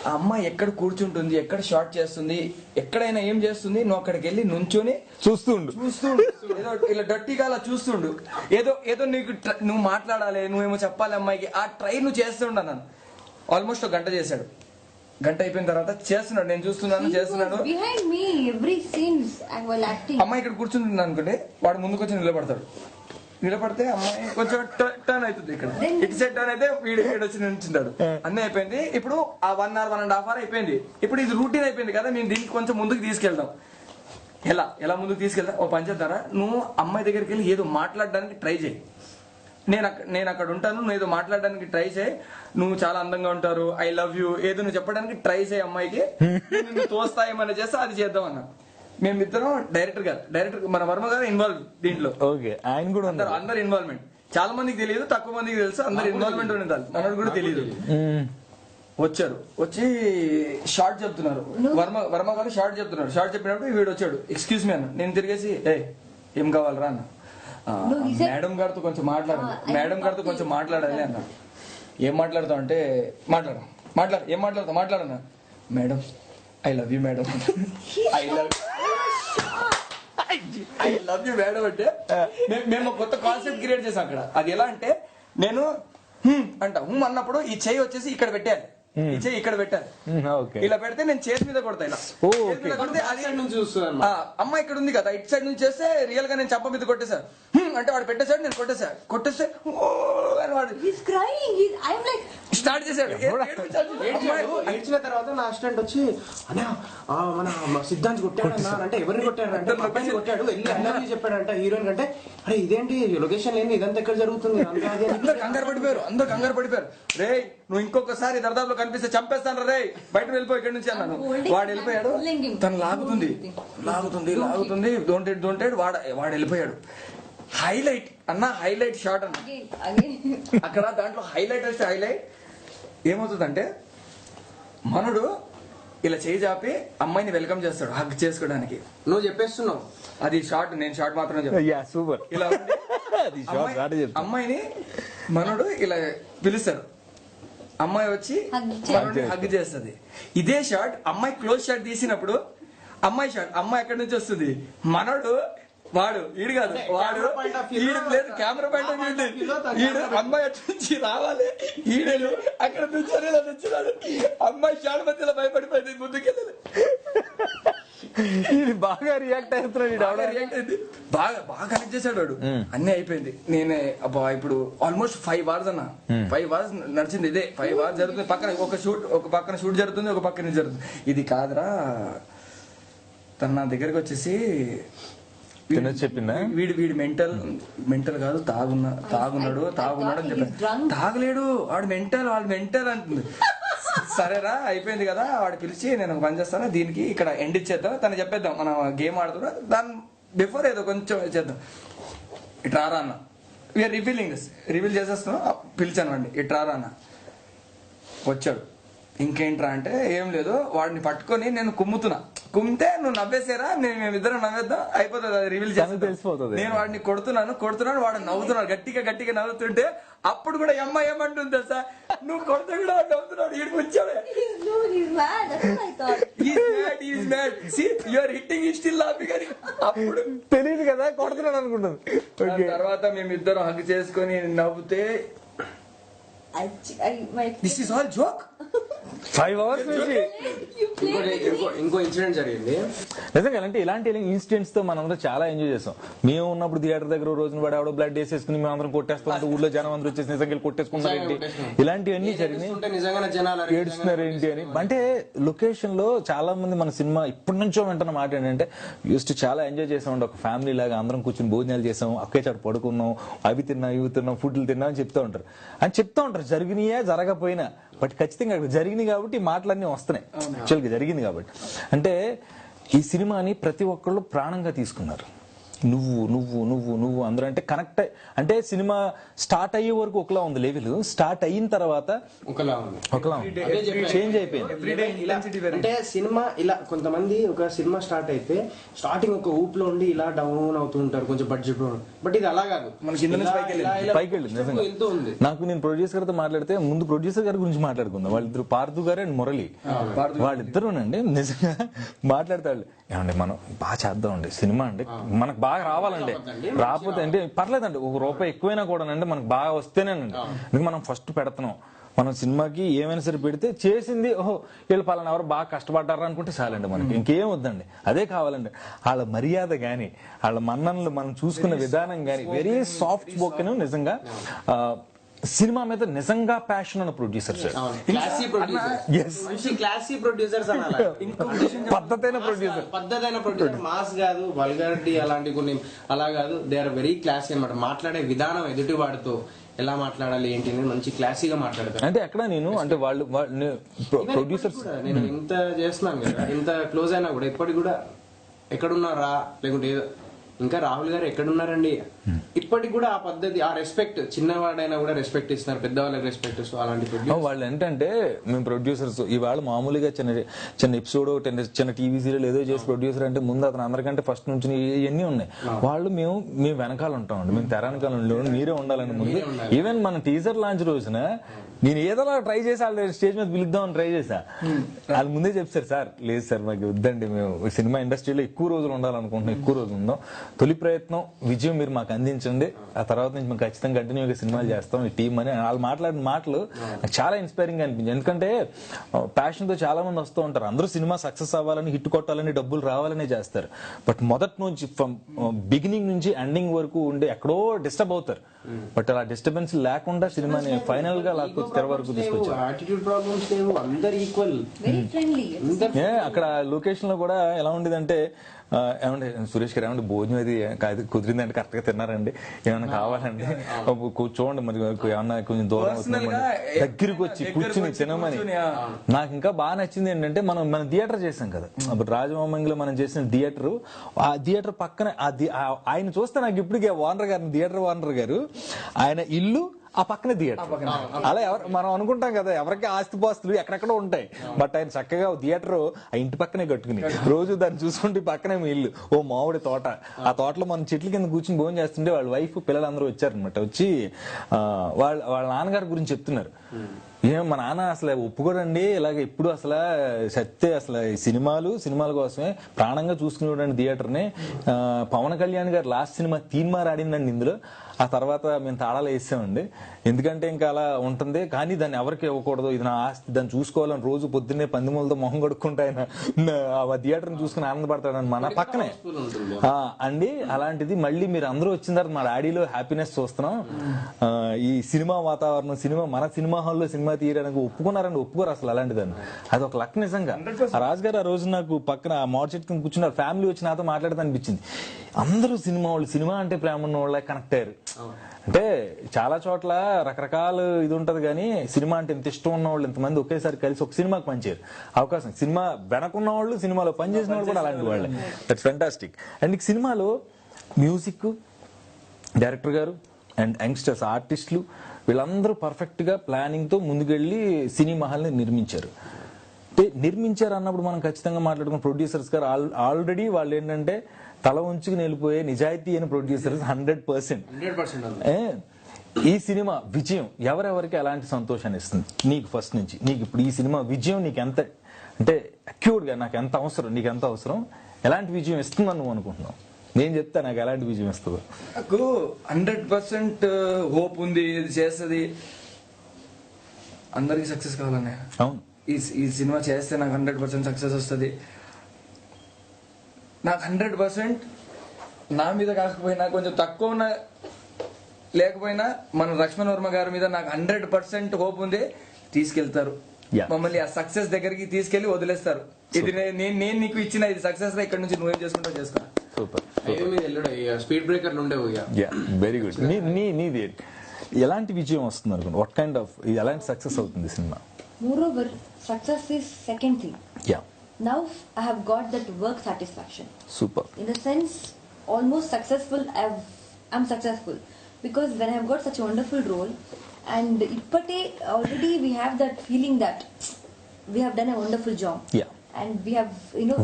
ఆ అమ్మాయి ఎక్కడ కూర్చుంటుంది, ఎక్కడ షార్ట్ చేస్తుంది, ఎక్కడైనా ఏం చేస్తుంది, నువ్వు అక్కడికి వెళ్ళి నుంచొని చూస్తుండు, ఏదో ఇలా డట్టిగా అలా చూస్తుండు, ఏదో నీకు నువ్వు మాట్లాడాలి, నువ్వేమో చెప్పాలి అమ్మాయికి, ఆ ట్రై నువ్వు చేస్తుండ అన్నాను. ఆల్మోస్ట్ ఒక గంట చేశాడు. గంట అయిపోయిన తర్వాత చేస్తున్నాడు, నేను చేస్తున్నాను. అమ్మాయి ఇక్కడ కూర్చుంటుంది అనుకుంటే వాడు ముందుకు వచ్చి నిలబడితే అమ్మాయి కొంచెం టర్న్ అవుతుంది, ఇక్కడ ఇటు సైడ్ టర్న్ అయితే వీడు ఇక్కడ వచ్చి నిల్చుంటాడు. అన్నీ అయిపోయింది. ఇప్పుడు ఆ 1 hour 1.5 hour అయిపోయింది. ఇప్పుడు ఇది రూటీన్ అయిపోయింది కదా, నేను దీనికి కొంచెం ముందుకు తీసుకెళ్దాం. ఎలా ముందుకు తీసుకెళ్తా ఓ పని చేద్దారా, నువ్వు అమ్మాయి దగ్గరికి వెళ్ళి ఏదో మాట్లాడడానికి ట్రై చేయి, నేను అక్కడ ఉంటాను, నువ్వు ఏదో మాట్లాడడానికి ట్రై చేయి, నువ్వు చాలా అందంగా ఉంటారు, ఐ లవ్ యూ ఏదో నువ్వు చెప్పడానికి ట్రై చేయి అమ్మాయికి, నువ్వు తోస్తాయేమన్నా చేస్తా అది చేద్దాం అన్న. మేమిద్దరం డైరెక్టర్ మన వర్మ గారు ఇన్వాల్వ్ దీంట్లో. ఓకే, ఆయన కూడా అందరు ఇన్వాల్వ్మెంట్, చాలా మందికి తెలియదు, తక్కువ మందికి తెలుసు, అందరు ఇన్వాల్వ్మెంట్ ఉండాలి, మనకు కూడా తెలియదు. వచ్చి షార్ట్ చెప్తున్నారు, వర్మ గారు షార్ట్ చెప్తున్నారు. షార్ట్ చెప్పినప్పుడు వీడు వచ్చాడు, ఎక్స్క్యూజ్ మీ అన్న. నేను తిరిగేసి ఏం కావాలరా అన్న, మేడం గారితో కొంచెం మాట్లాడాలి అన్న. ఏం మాట్లాడతావు అంటే మాట్లాడన్నా. Madam I love you madam, I love you madam అంటే మేము కొత్త కాన్సెప్ట్ క్రియేట్ చేసాం అక్కడ. అది ఎలా అంటే నేను అన్నప్పుడు ఈ చెయ్యి వచ్చేసి ఇక్కడ పెట్టాలి, ఈ చెయ్యి ఇక్కడ పెట్టాలి, ఇలా పెడితే నేను చేతి మీద కొడతా, ఇలా కొడితే అది అమ్మ ఇక్కడ ఉంది కదా, ఇటు సైడ్ నుంచి చేస్తే రియల్ గా నేను చంప మీద కొట్టేశాను అంటే వాడు పెట్టేశాడు, నేను కొట్టేస్తే స్టార్ట్ చేశాడు. ఏడ్చిన తర్వాత నా అసిస్టెంట్ వచ్చి అన్నా మన సిద్ధాంత్ కొట్టాడన్నా అంటే ఎవరిని కొట్టాడంటే కొట్టాడు వెళ్ళి అన్నీ చెప్పాడంట హీరోయిన్ కంటే. అరే ఇదేంటి లొకేషన్ లేని ఇదంతా ఎక్కడ జరుగుతుంది, అందరు కంగారు పడిపోయారు. రే నువ్వు ఇంకొకసారి దర్దాపులో కనిపిస్తే చంపేస్తాను రే, బయట వెళ్ళిపో ఇక్కడ నుంచి అన్నాను. వాడు వెళ్ళిపోయాడు, తను లాగుతుంది దొంటేడు వాడు వెళ్ళిపోయాడు. హైలైట్ షాట్ అన్న అక్కడ. దాంట్లో హైలైట్ ఏమవుతుందంటే మనడు ఇలా చేయి చాపి అమ్మాయిని వెల్కమ్ చేస్తాడు హగ్ చేసుకోవడానికి. నువ్వు చెప్పేస్తున్నావు అది షార్ట్, నేను షార్ట్ మాత్రమే చెప్తాను. సూపర్. ఇలా అమ్మాయిని మనడు ఇలా పిలుస్తారు, అమ్మాయి వచ్చి హగ్ చేస్తుంది. ఇదే షాట్ అమ్మాయి క్లోజ్ షాట్ తీసినప్పుడు అమ్మాయి ఎక్కడి నుంచి వస్తుంది, మనడు ఈడు కాదు లేదు కెమెరా పాయింట్ ఆఫ్ వ్యూ, ఈడు అమ్మాయి అటు నుంచి రావాలి, ఈడేడు అక్కడ నుంచున్నాడు, అమ్మాయి షాట్ మధ్యలో భయపడిపోయింది, ముందుకెళ్ళాలి. బాగా రియాక్ట్ అయింది, బాగా కనెక్ట్ చేశాడు వాడు. అన్ని అయిపోయింది. నేనే అబ్బా ఇప్పుడు ఆల్మోస్ట్ 5 hours అన్న, 5 hours నడిచింది. ఇదే 5 hours జరుగుతుంది, పక్కన ఒక పక్కన షూట్ జరుగుతుంది, ఒక పక్కన జరుగుతుంది. ఇది కాదురా, తన నా దగ్గరకు వచ్చేసి చెప్పిందా వీడి మెంటల్ కాదు, తాగున్నాడు అని చెప్పాడు. తాగలేడు వాడు మెంటల్ అంటుంది. సరేరా అయిపోయింది కదా, వాడు పిలిచి నేను పని చేస్తాను, దీనికి ఇక్కడ ఎండ్ ఇచ్చేద్దాం, తను చెప్పేద్దాం మనం గేమ్ ఆడుతున్నా, దాని బిఫోర్ ఏదో కొంచెం చేద్దాం. ఇట్రారా అన్న, వీఆర్ రివీల్ చేసేస్తున్నాం, పిలిచాను వాడిని, ఇట్రారా అన్న. వచ్చాడు. ఇంకేంట్రా అంటే ఏం లేదు, వాడిని పట్టుకొని నేను కుమ్మితే నువ్వు నవ్వేసారా, మేమిద్దరం నవ్వేద్దాం, అయిపోతుంది, అది రివీల్ చేసి తెలిసిపోతుంది. నేను వాడిని కొడుతున్నాను, వాడు నవ్వుతున్నాడు, గట్టిగా నవ్వుతుంటే అప్పుడు కూడా ఏమంటుంది తెలుసా, నువ్వు కొడితే కూడా వాడు నవ్వుతున్నాడు. ఈడికి వచ్చాడు, అప్పుడు తెలియదు కదా కొడుతున్నాడు అనుకుంటుంది. తర్వాత మేమిద్దరం హగ్ చేసుకొని నవ్వుతే this is all joke. 5 hours నుంచి ఇంకో ఇన్సిడెంట్ జరిగింది నిజంగా. అంటే ఇలాంటి ఇన్సిడెంట్స్ తో మనందరం చాలా ఎంజాయ్ చేస్తాం. మేము ఉన్నప్పుడు థియేటర్ దగ్గర రోజున పడి ఆవిడ బ్లడ్ వేసేసుకుని మేము అందరం కొట్టేస్తాం, ఊళ్ళో జనం అందరూ వచ్చేసి నిజంగా కొట్టేసుకుంటారు ఏంటి, ఇలాంటివన్నీ జరిగినాయి, ఏడుస్తున్నారు ఏంటి అని. అంటే లొకేషన్ లో చాలా మంది మన సినిమా ఇప్పటి నుంచో వింటున్న మాట ఏంటంటే యూస్ట్ చాలా ఎంజాయ్ చేసాం, ఒక ఫ్యామిలీ లాగా అందరం కూర్చొని భోజనాలు చేసాం, ఒకే చాటు పడుకున్నాం, అవి తిన్నాం ఇవి తిన్నాం, ఫుడ్లు తిన్నాం అని చెప్తూ ఉంటారు. జరిగినాయా జరగపోయినా బట్ ఖచ్చితంగా జరిగింది కాబట్టి మాటలన్నీ వస్తున్నాయి. యాక్చువల్గా జరిగింది కాబట్టి. అంటే ఈ సినిమాని ప్రతి ఒక్కళ్ళు ప్రాణంగా తీసుకున్నారు. నువ్వు అందరూ అంటే కనెక్ట్, అంటే సినిమా స్టార్ట్ అయ్యే వరకు ఒకలా ఉంది లెవెల్, స్టార్ట్ అయిన తర్వాత ఒకలా చేంజ్ అయిపోయింది. అంటే సినిమా ఇలా కొంతమంది ఒక సినిమా స్టార్ట్ అయితే స్టార్టింగ్ ఒక ఊపులో ఉండి ఇలా డౌన్ అవుతూ ఉంటారు కొంచెం బడ్జెట్, బట్ ఇది అలా కాదు, పైకి వెళ్ళింది నిజంగా. నాకు నేను ప్రొడ్యూసర్ గారితో మాట్లాడితే ముందు ప్రొడ్యూసర్ గారి గురించి మాట్లాడుకుందాం. వాళ్ళిద్దరు పార్థు గారు అండ్ మురళి, వాళ్ళిద్దరునండి నిజంగా మాట్లాడతాడు. ఏమండి మనం బాగా చేద్దామండి సినిమా, అండి మనకు బాగా రావాలండి, రాకపోతే అంటే పర్లేదండి, ₹1 ఎక్కువైనా కూడా అండి మనకు బాగా వస్తేనేనండి, ఎందుకు మనం ఫస్ట్ పెడుతున్నాం, మనం సినిమాకి ఏమైనా సరే పెడితే చేసింది ఓహో వీళ్ళు పలానా ఎవరు బాగా కష్టపడ్డారా అనుకుంటే చాలండి, మనకి ఇంకేం వద్దండి, అదే కావాలండి. వాళ్ళ మర్యాద గాని వాళ్ళ మన్ననలు మనం చూసుకున్న విధానం గాని వెరీ సాఫ్ట్ స్పోకెన్. నిజంగా సినిమా మీద నిజంగా ప్యాషన్ ఉన్న ప్రొడ్యూసర్స్. క్లాసీ ప్రొడ్యూసర్, మంచి క్లాసీ ప్రొడ్యూసర్స్ అనాలి. పద్ధతైన ప్రొడ్యూసర్, మాస్ కాదు, వల్గారిటీ అలాంటి కొన్ని అలా కాదు. దే ఆర్ వెరీ క్లాసీ అన్నమాట. మాట్లాడే విధానం ఎదుటి వాడితో ఎలా మాట్లాడాలి ఏంటి అనేది మంచి క్లాసీగా మాట్లాడతారు. అంటే ఎక్కడ నేను అంటే వాళ్ళు ప్రొడ్యూసర్స్ నేను ఇంత చేస్తున్నాను కదా, ఇంత క్లోజ్ అయినా కూడా ఇప్పటికి కూడా ఎక్కడున్నారా లేకుంటే ఏదో ఇంకా రాహుల్ గారు ఎక్కడున్నారండి ఇప్పటికి కూడా ఆ పద్ధతి, ఆ రెస్పెక్ట్, చిన్నవాడైనా కూడా రెస్పెక్ట్ ఇస్తున్నారు, పెద్దవాళ్ళకి రెస్పెక్ట్. సో అలాంటి వాళ్ళు ఏంటంటే మేము ప్రొడ్యూసర్స్ ఇవాళ మామూలుగా చిన్న చిన్న ఎపిసోడ్ చిన్న టీవీ సీరియల్ ఏదో చేసి ప్రొడ్యూసర్ అంటే ముందు అతను అందరికంటే ఫస్ట్ నుంచి ఇవన్నీ ఉన్నాయి. వాళ్ళు మేము వెనకాల ఉంటామండి, మేము తెర వెనకాల ఉండే మీరే ఉండాలని ముందు. ఈవెన్ మన టీజర్ లాంచ్ రోజున నేను ఏదోలా ట్రై చేసి వాళ్ళు స్టేజ్ మీద పిలుద్దామని ట్రై చేశా. వాళ్ళు ముందే చెప్తారు, సార్ లేదు సార్ మాకు వద్దండి, మేము సినిమా ఇండస్ట్రీలో ఎక్కువ రోజులు ఉండాలనుకుంటున్నాం, ఎక్కువ రోజులు ఉందాం, తొలి ప్రయత్నం విజయం మీరు మాకు అందించండి, ఆ తర్వాత నుంచి మేము ఖచ్చితంగా కంటిన్యూగా సినిమాలు చేస్తాం ఈ టీం అని వాళ్ళు మాట్లాడిన మాటలు నాకు చాలా ఇన్స్పైరింగ్ అనిపించింది. ఎందుకంటే ప్యాషన్తో చాలా మంది వస్తూ ఉంటారు, అందరూ సినిమా సక్సెస్ అవ్వాలని, హిట్ కొట్టాలని, డబ్బులు రావాలనే చేస్తారు. బట్ మొదటి నుంచి ఫ్రమ్ బిగినింగ్ నుంచి ఎండింగ్ వరకు ఉండే ఎక్కడో డిస్టర్బ్ అవుతారు. బట్ అలా డిస్టర్బెన్స్ లేకుండా సినిమాని ఫైనల్ గా తెర వరకు తీసుకొచ్చారు. అక్కడ లొకేషన్ లో కూడా ఎలా ఉండేదంటే ఏమంటే సురేష్ గారు ఏమంటే భోజనం అది కాదు కుదిరిందంటే కరెక్ట్ గా తిన్నారండి, ఏమైనా కావాలండి కూర్చోండి, మరి ఏమన్నా కొంచెం దూరం దగ్గరికి వచ్చి కూర్చుని తినమని. నాకు ఇంకా బాగా నచ్చింది ఏంటంటే మన థియేటర్ చేసాం కదా, అప్పుడు రాజమౌళిలో మనం చేసిన థియేటర్, ఆ థియేటర్ పక్కన ఆయన చూస్తే నాకు ఇప్పటికే ఓనర్ గారు, థియేటర్ ఓనర్ గారు, ఆయన ఇల్లు ఆ పక్కన థియేటర్. అలా మనం అనుకుంటాం కదా ఎవరికి ఆస్తిపాస్తులు ఎక్కడెక్కడో ఉంటాయి, బట్ ఆయన చక్కగా థియేటర్ ఆ ఇంటి పక్కనే కట్టుకుని రోజు దాన్ని చూసుకుంటే పక్కనే మీ ఇల్లు, ఓ మామిడి తోట, ఆ తోటలో మనం చెట్ల కింద కూర్చుని భోజనం చేస్తుంటే వాళ్ళ వైఫ్ పిల్లలందరూ వచ్చారనమాట. వచ్చి వాళ్ళ నాన్నగారి గురించి చెప్తున్నారు. ఏం మా నాన్న అసలు ఒప్పుకోడండి ఇలాగే ఎప్పుడు అసలు సత్తే అసలు సినిమాల కోసమే ప్రాణంగా చూసుకునేవాడండి థియేటర్ని. పవన్ కళ్యాణ్ గారు లాస్ట్ సినిమా తీన్మార్ ఆడిందండి ఇందులో, ఆ తర్వాత మేము తాళాలు వేసామండి, ఎందుకంటే ఇంకా అలా ఉంటుంది, కానీ దాన్ని ఎవరికి ఇవ్వకూడదు, ఇది నా ఆస్తి, దాన్ని చూసుకోవాలని రోజు పొద్దున్నే పందిమూలతో మొహం కడుక్కుంటా ఆయన ఆ థియేటర్ని చూసుకుని ఆనందపడతాడని మన పక్కనే అండి. అలాంటిది మళ్ళీ మీరు అందరూ వచ్చిన తర్వాత మా డాడీలో హ్యాపీనెస్ చూస్తున్నాం, ఈ సినిమా వాతావరణం, మన సినిమా హాల్లో సినిమా తీయడానికి ఒప్పుకున్నారండి, ఒప్పుకోరు అసలు అలాంటిదని. అది ఒక లక్ నిజంగా. ఆ రాజు గారు ఆ రోజు నాకు పక్కన మోటార్ చెట్టు కింద కూర్చున్నారు, ఫ్యామిలీ వచ్చి నాతో మాట్లాడితే అనిపించింది అందరూ సినిమా అంటే ప్రేమ ఉన్న వాళ్ళ కనెక్ట్ అయ్యారు. అంటే చాలా చోట్ల రకరకాల ఇది ఉంటది, కానీ సినిమా అంటే ఇంత ఇష్టం ఉన్న వాళ్ళు ఇంతమంది ఒకేసారి కలిసి ఒక సినిమాకి పనిచేయరు అవకాశం. సినిమా వెనకున్న వాళ్ళు, సినిమాలో పనిచేసిన వాళ్ళు కూడా అలాంటి వాళ్ళే. That's fantastic. అండ్ ఈ సినిమాలో మ్యూజిక్ డైరెక్టర్ గారు అండ్ యంగ్స్టర్స్ ఆర్టిస్టులు వీళ్ళందరూ పర్ఫెక్ట్ గా ప్లానింగ్ తో ముందుకెళ్లి సినీ మహల్ని నిర్మించారు అన్నప్పుడు మనం ఖచ్చితంగా మాట్లాడుకున్న ప్రొడ్యూసర్స్ గారు ఆల్రెడీ వాళ్ళు ఏంటంటే తల ఉంచుకుని వెళ్ళిపోయే నిజాయితీ అయిన ప్రొడ్యూసర్స్ 100%. ఈ సినిమా విజయం ఎవరెవరికి ఎలాంటి సంతోషాన్ని ఇస్తుంది నీకు ఫస్ట్ నుంచి? నీకు ఇప్పుడు ఈ సినిమా విజయం నీకు ఎంత అంటే అక్యూర్డ్ గా నాకు ఎంత అవసరం, నీకు ఎంత అవసరం, ఎలాంటి విజయం ఇస్తుందని నువ్వు అనుకుంటున్నావు? నేను చెప్తా నాకు ఎలాంటి విజయం ఇస్తుందో. నాకు 100% హోప్ ఉంది, ఇది చేస్తుంది, అందరికి సక్సెస్ కావాలనే. అవును, ఈ సినిమా చేస్తే నాకు 100% సక్సెస్ వస్తుంది. నాకు 100% నా మీద కాకపోయినా కొంచెం తక్కువ ఉన్న లేకపోయినా మన లక్ష్మణ్ వర్మ గారి మీద నాకు 100% హోప్ ఉంది. తీసుకెళ్తారు మమ్మల్ని ఆ సక్సెస్ దగ్గరికి తీసుకెళ్లి వదిలేస్తారు. ఇది నేను నీకు ఇచ్చిన ఇది సక్సెస్ రా, ఇక్కడ నుంచి నువ్వేం చేసుకుంటావు చేసుకో. Super. Speed breaker very good. నీది ఎలాంటి విజయం వస్తుంది అనుకోండి? వాట్ కైండ్ ఆఫ్ ఎలాంటి సక్సెస్ అవుతుంది cinema? Moreover, success is second thing. Yeah. Now I have got that work satisfaction. Super. In the sense, almost successful. I'm successful because when I have got such a wonderful role, and ippate already we have that feeling that we have done a wonderful job. Yeah. And we have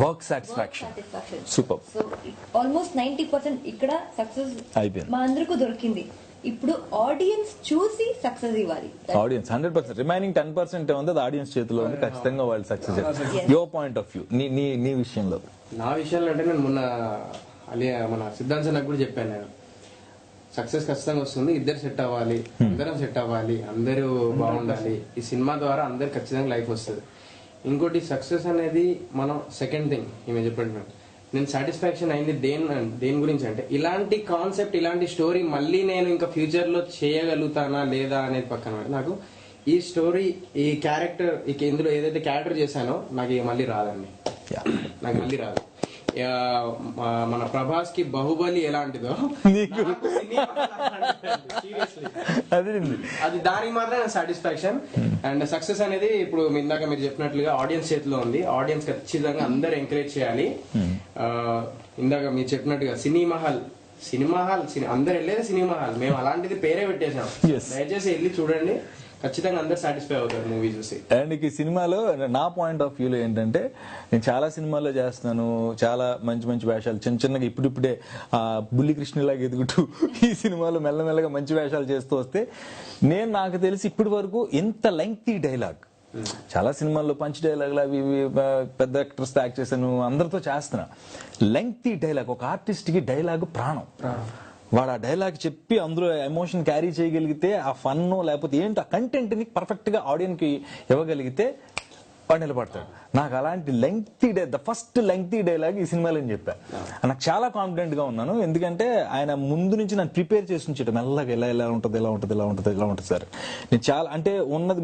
work satisfaction. Super. So almost 90% ikkada success ma andarku dorkindi. ఇప్పుడు ఆడియన్స్ చూసి సక్సెస్ ఇవ్వాలి. ఆడియన్స్ 100%, రిమైనింగ్ 10% ఉంది అది ఆడియన్స్ చేతిలో ఉంది. ఖచ్చితంగా వాళ్ళు success. Your point of view, నీ విషయంలో? నా విషయంలో అంటే నేను మొన్న మన సిద్ధాంత్ నాకు కూడా చెప్పాను, నేను సక్సెస్ ఖచ్చితంగా వస్తుంది, ఇద్దరు సెట్ అవ్వాలి, అందరం సెట్ అవ్వాలి, అందరూ బాగుండాలి, ఈ సినిమా ద్వారా అందరు ఖచ్చితంగా లైఫ్ వస్తుంది. ఇంకోటి సక్సెస్ అనేది మనం సెకండ్ థింగ్ ఈమె చెప్పండి, నేను సాటిస్ఫాక్షన్ అయింది దేని గురించి అంటే, ఇలాంటి కాన్సెప్ట్, ఇలాంటి స్టోరీ మళ్ళీ నేను ఇంకా ఫ్యూచర్ లో చేయగలుగుతానా లేదా అనేది పక్కన పెట్టి, నాకు ఈ స్టోరీ, ఈ క్యారెక్టర్, ఇందులో ఏదైతే క్యారెక్టర్ చేశానో నాకు ఇక మళ్ళీ రాదండి. నాకు మళ్ళీ రాదు. మన ప్రభాస్ కి బాహుబలి ఎలాంటిదో అది దానికి మాత్రం సాటిస్ఫాక్షన్. అండ్ సక్సెస్ అనేది ఇప్పుడు ఇందాక మీరు చెప్పినట్లుగా ఆడియన్స్ చేతిలో ఉంది. ఆడియన్స్ ఖచ్చితంగా అందరు ఎంకరేజ్ చేయాలి. ఇందాక మీరు చెప్పినట్టుగా సినిమా హాల్ అందరు వెళ్ళేది సినిమా హాల్. మేము అలాంటిది పేరే పెట్టేసాం. దయచేసి వెళ్ళి చూడండి, ఖచ్చితంగా అందరు సాటిస్ఫై అవుతారు మూవీ చూసి. అండ్ ఈ సినిమాలో నా పాయింట్ ఆఫ్ వ్యూలో ఏంటంటే, నేను చాలా సినిమాల్లో చేస్తున్నాను, చాలా మంచి మంచి వేషాలు చిన్నగా ఇప్పుడిప్పుడే బుల్లి కృష్ణలాగా ఎదుగుతూ ఈ సినిమాలో మెల్లమెల్లగా మంచి వేషాలు చేస్తూ వస్తే, నాకు తెలిసి ఇప్పటి వరకు ఇంత లెంగ్తీ డైలాగ్, చాలా సినిమాల్లో పంచ్ డైలాగులు అవి పెద్ద యాక్టర్స్ యాక్ట్ చేశాను, అందరితో చేస్తున్నా. లెంగ్తీ డైలాగ్, ఒక ఆర్టిస్ట్ కి డైలాగ్ ప్రాణం. వాడు ఆ డైలాగ్ చెప్పి అందులో ఎమోషన్ క్యారీ చేయగలిగితే, ఆ ఫన్ లేకపోతే ఏంటి ఆ కంటెంట్ ని పర్ఫెక్ట్ గా ఆడియన్స్ కి ఇవ్వగలిగితే వాడు నిలబడతాడు. నాకు అలాంటి ద ఫస్ట్ లెంగ్తీ డైలాగ్ ఈ సినిమాలో అని చెప్పా. నాకు చాలా కాన్ఫిడెంట్ గా ఉన్నాను, ఎందుకంటే ఆయన ముందు నుంచి నన్ను ప్రిపేర్ చేసి ఉంచాడు. మెల్లగా ఎలా ఉంటుంది సార్. నేను చాలా అంటే ఉన్నది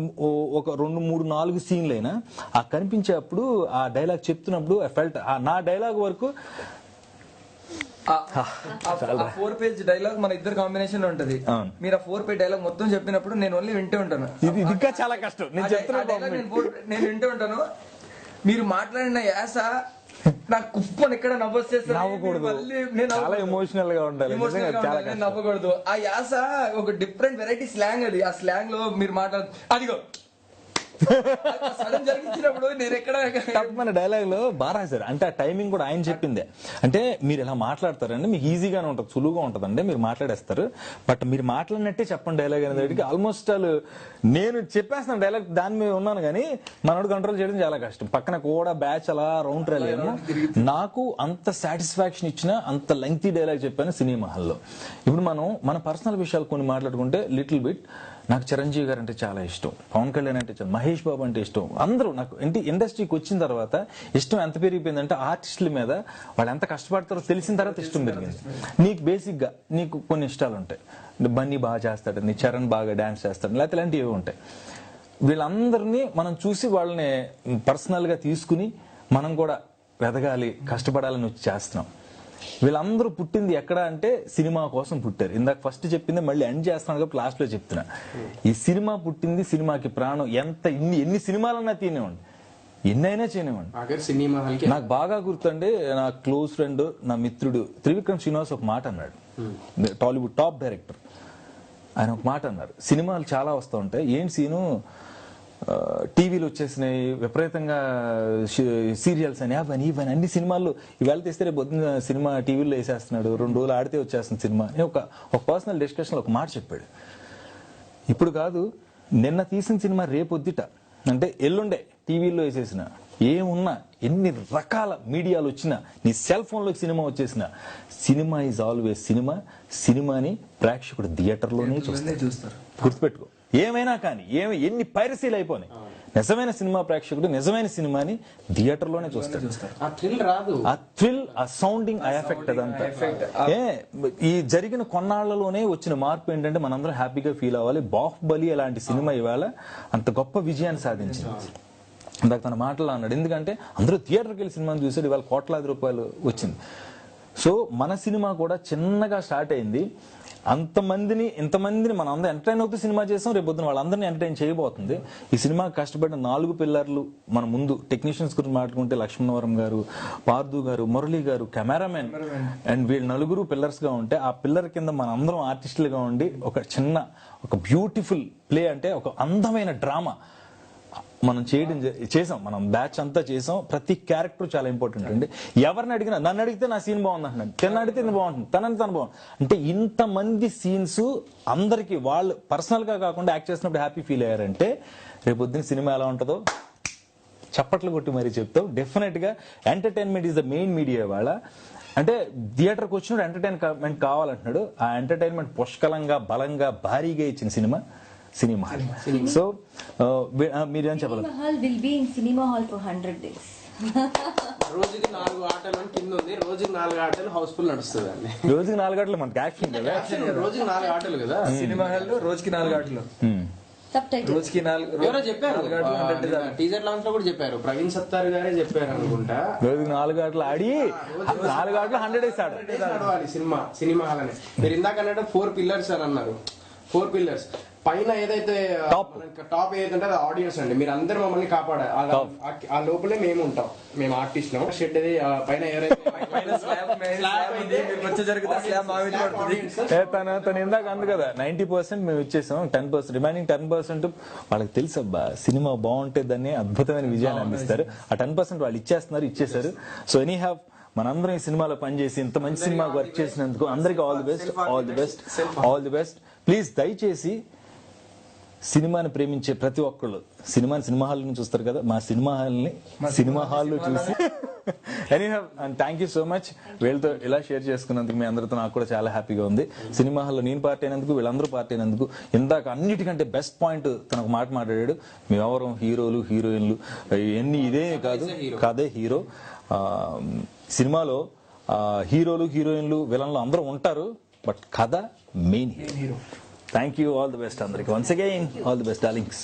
ఒక 2, 3, 4 సీన్లు అయినా ఆ కనిపించేప్పుడు ఆ డైలాగ్ చెప్తున్నప్పుడు ఐ ఫెల్ట్ నా డైలాగ్ వరకు 4 పేజ్ డైలాగ్ మన ఇద్దరు కాంబినేషన్ లో ఉంటది. మీరు ఆ 4 పేజ్ డైలాగ్ మొత్తం చెప్పినప్పుడు నేను ఓన్లీ వింటూ ఉంటాను. ఇది ఇంకా చాలా కష్టం. నేను వింటూ ఉంటాను. మీరు మాట్లాడిన యాస నాకు కుప్పని ఎక్కడ నవ్వొచ్చేస్తాను. చాలా ఎమోషనల్ గా ఉండాలి, నవ్వకూడదు. ఆ యాస ఒక డిఫరెంట్ వెరైటీ స్లాంగ్. అది ఆ స్లాంగ్ లో మీరు అదిగో సడన్ జరిగించినప్పుడు నేను ఎక్కడ మన డైలాగ్ లో బాగా రాశారు. అంటే ఆ టైమింగ్ కూడా ఆయన చెప్పిందే. అంటే మీరు ఇలా మాట్లాడతారండి, మీకు ఈజీగానే ఉంటుంది, సులువుగా ఉంటుంది అండి, మీరు మాట్లాడేస్తారు. బట్ మీరు మాట్లాడినట్టే చెప్పండి డైలాగ్ అనేది. ఆల్మోస్ట్ నేను చెప్పేస్తాను డైలాగ్, దాని మీద ఉన్నాను, కానీ మనోడు కంట్రోల్ చేయడం చాలా కష్టం. పక్కన కూడా బ్యాచ్ అలా రౌండ్ రాలేము. నాకు అంత సాటిస్ఫాక్షన్ ఇచ్చిన అంత లెంగ్తీ డైలాగ్ చెప్పాను సినిమా హాల్లో. ఇప్పుడు మనం మన పర్సనల్ విషయాలు కొన్ని మాట్లాడుకుంటే, లిటిల్ బిట్ నాకు చిరంజీవి గారు అంటే చాలా ఇష్టం, పవన్ కళ్యాణ్ అంటే ఇష్టం, మహేష్ బాబు అంటే ఇష్టం. అందరూ నాకు ఇండస్ట్రీకి వచ్చిన తర్వాత ఇష్టం ఎంత పెరిగిపోయిందంటే, ఆర్టిస్టుల మీద వాళ్ళు ఎంత కష్టపడతారో తెలిసిన తర్వాత ఇష్టం పెరిగింది. నీకు బేసిక్ గా నీకు కొన్ని ఇష్టాలు ఉంటాయి. బన్నీ బాగా చేస్తాడని, చరణ్ బాగా డాన్స్ చేస్తాడు, లేకపోతే ఇలాంటివి ఏవి ఉంటాయి. వీళ్ళందరినీ మనం చూసి వాళ్ళని పర్సనల్ గా తీసుకుని మనం కూడా ఎదగాలి, కష్టపడాలని వచ్చి చేస్తున్నాం. వీళ్ళందరూ పుట్టింది ఎక్కడ అంటే సినిమా కోసం పుట్టారు. ఇందాక ఫస్ట్ చెప్పింది మళ్ళీ ఎండ్ చేస్తున్నాను కాబట్టి లాస్ట్ లో చెప్తున్నా. ఈ సినిమా పుట్టింది, సినిమాకి ప్రాణం. ఎన్ని సినిమాలన్నా తినేవాడి, ఎన్నైనా చేయనివ్వండి. నాకు బాగా గుర్తుండి, నా క్లోజ్ ఫ్రెండ్, నా మిత్రుడు త్రివిక్రమ్ శ్రీనివాస్ ఒక మాట అన్నాడు. Tollywood top director. ఆయన ఒక మాట అన్నారు, సినిమాలు చాలా వస్తూ ఉంటాయి, ఏంటి సీను టీవీలు వచ్చేసినాయి విపరీతంగా, సీరియల్స్ అని అవని ఇవని అన్ని సినిమాల్లో ఇవాళ తీస్తే రేపు పొద్దున్న సినిమా టీవీలో వేసేస్తున్నాడు, 2 రోజులు ఆడితే వచ్చేస్తుంది సినిమా అని ఒక పర్సనల్ డిస్కషన్లో ఒక మాట చెప్పాడు. ఇప్పుడు కాదు, నిన్న తీసిన సినిమా రేపొద్దుట అంటే ఎల్లుండే టీవీలో వేసేసిన, ఏమున్నా ఎన్ని రకాల మీడియాలు వచ్చినా, నీ సెల్ ఫోన్లోకి సినిమా వచ్చేసిన, సినిమా ఈజ్ ఆల్వేస్ సినిమా. సినిమాని ప్రేక్షకుడు థియేటర్లోనే చూస్తారు. గుర్తుపెట్టుకో, ఏమైనా కానీ ఎన్ని పైరసీలు అయిపోయినాయి, నిజమైన సినిమా ప్రేక్షకుడు నిజమైన సినిమాని థియేటర్లోనే చూస్తాడు. ఆ థ్రిల్, ఆ సౌండింగ్, ఆ ఎఫెక్ట్, అదంతా. ఈ జరిగిన కొన్నాళ్లలోనే వచ్చిన మార్పు ఏంటంటే, మనందరం హ్యాపీగా ఫీల్ అవ్వాలి. బాహుబలి అలాంటి సినిమా ఇవాళ అంత గొప్ప విజయాన్ని సాధించింది. ఇందాక తన మాటలో అన్నాడు, ఎందుకంటే అందరూ థియేటర్కి వెళ్ళి సినిమాని చూసాడు, ఇవాళ కోట్లాది రూపాయలు వచ్చింది. సో మన సినిమా కూడా చిన్నగా స్టార్ట్ అయింది, ఇంతమందిని మనం అందరూ ఎంటర్టైన్ అవుతూ సినిమా చేసాం, రేపు పొద్దున వాళ్ళందరినీ ఎంటర్టైన్ చేయబోతుంది. ఈ సినిమా కష్టపడిన 4 పిల్లర్లు మన ముందు. టెక్నీషియన్స్ గురించి మాట్లాడుకుంటే లక్ష్మణవరం గారు, పార్దు గారు, మురళి గారు, కెమెరామెన్, అండ్ వీళ్ళు 4 పిల్లర్స్ గా ఉంటే, ఆ పిల్లర్ కింద మన అందరం ఆర్టిస్టులుగా ఉండి ఒక బ్యూటిఫుల్ ప్లే, అంటే ఒక అందమైన డ్రామా మనం చేసాం. మనం బ్యాచ్ అంతా చేసాం. ప్రతి క్యారెక్టర్ చాలా ఇంపార్టెంట్ అండి. ఎవరిని అడిగినా, నన్ను అడిగితే నా సీన్ బాగుంది అంటున్నాను, తను అడిగితే ఇది బాగుంటుంది, తను బాగుంది. అంటే ఇంతమంది సీన్స్ అందరికి వాళ్ళు పర్సనల్ గా కాకుండా యాక్ట్ చేసినప్పుడు హ్యాపీ ఫీల్ అయ్యారంటే, రేపు పొద్దున్న సినిమా ఎలా ఉంటుందో చప్పట్లు కొట్టి మరీ చెప్తావు. డెఫినెట్ గా entertainment is the main media ఇవాళ. అంటే థియేటర్కి వచ్చినప్పుడు ఎంటర్టైన్మెంట్ కావాలంటున్నాడు. ఆ ఎంటర్టైన్మెంట్ పుష్కలంగా, బలంగా, భారీగా ఇచ్చిన సినిమా హాల్. సో మీరేం చెప్పాలి? Cinema hall will be in cinema hall for 100 days. రోజుకి 4 ఆటలు అని కింద ఉంది, రోజుకి 4 ఆటలు హౌస్ఫుల్ నడుస్తుంది అండి. రోజుకి 4 గంటలు మనకి యాక్షన్ కదా. రోజుకి 4 ఆటలు కదా సినిమా హాల్లో రోజుకి 4 ఆటలు, సబ్ టైటిల్ రోజుకి 4 ఎవరో చెప్పారు టీజర్ లాంచ్ లో కూడా చెప్పారు, ప్రవీణ్ సత్తార్ గారే చెప్పారు అనుకుంటా. రోజుకి 4 గంటలు ఆడి 4 గంటలు 100 డేస్ ఆడు. నడవాలి సినిమా హాల్. మీరు ఇందాక అన్నట్టు 4 పిల్లర్స్ అని అన్నారు. 4 పిల్లర్స్ పైన ఏదైతే టాప్ ఏదైతే అది ఆడియన్స్ అండి. మీరు అందరు మమ్మల్ని కాపాడాలి. ఆ లోపలే మేము ఉంటాం, మేము ఆర్టిస్ట్ షెడ్ పైన ఎవరైతే తను ఇందాక అంది కదా 90% మేము ఇచ్చేసాం, 10% రిమైనింగ్ 10% వాళ్ళకి తెలుసు అబ్బా సినిమా బాగుంటే దాన్ని అద్భుతమైన విజయాన్ని అందిస్తారు. ఆ 10% వాళ్ళు ఇచ్చేశారు. సో ఎనీ హ్యావ్ మనందరం ఈ సినిమాలో పనిచేసి ఇంత మంచి సినిమా వర్క్ చేసినందుకు అందరికి ఆల్ ది బెస్ట్. ప్లీజ్ దయచేసి సినిమాని ప్రేమించే ప్రతి ఒక్కళ్ళు సినిమా హాల్ నుంచి చూస్తారు కదా, మా సినిమా హాల్లో చూసి anyhow and thank you so much. వీళ్ళతో ఇలా షేర్ చేసుకున్నందుకు మీ అందరితో నాకు కూడా చాలా హ్యాపీగా ఉంది. సినిమా హాల్లో నేను పార్ట్ అయినందుకు, వీళ్ళందరూ పార్ట్ అయినందుకు. ఇందాక అన్నిటికంటే బెస్ట్ పాయింట్ తనకు మాట్లాడాడు, మేమెవరం హీరోలు హీరోయిన్లు ఇవన్నీ ఇదే కాదు, కథే హీరో. సినిమాలో హీరోలు హీరోయిన్లు విలన్లు అందరూ ఉంటారు, బట్ కథ main hero. Thank you, all the best అందరికి. Once again all the best darlings.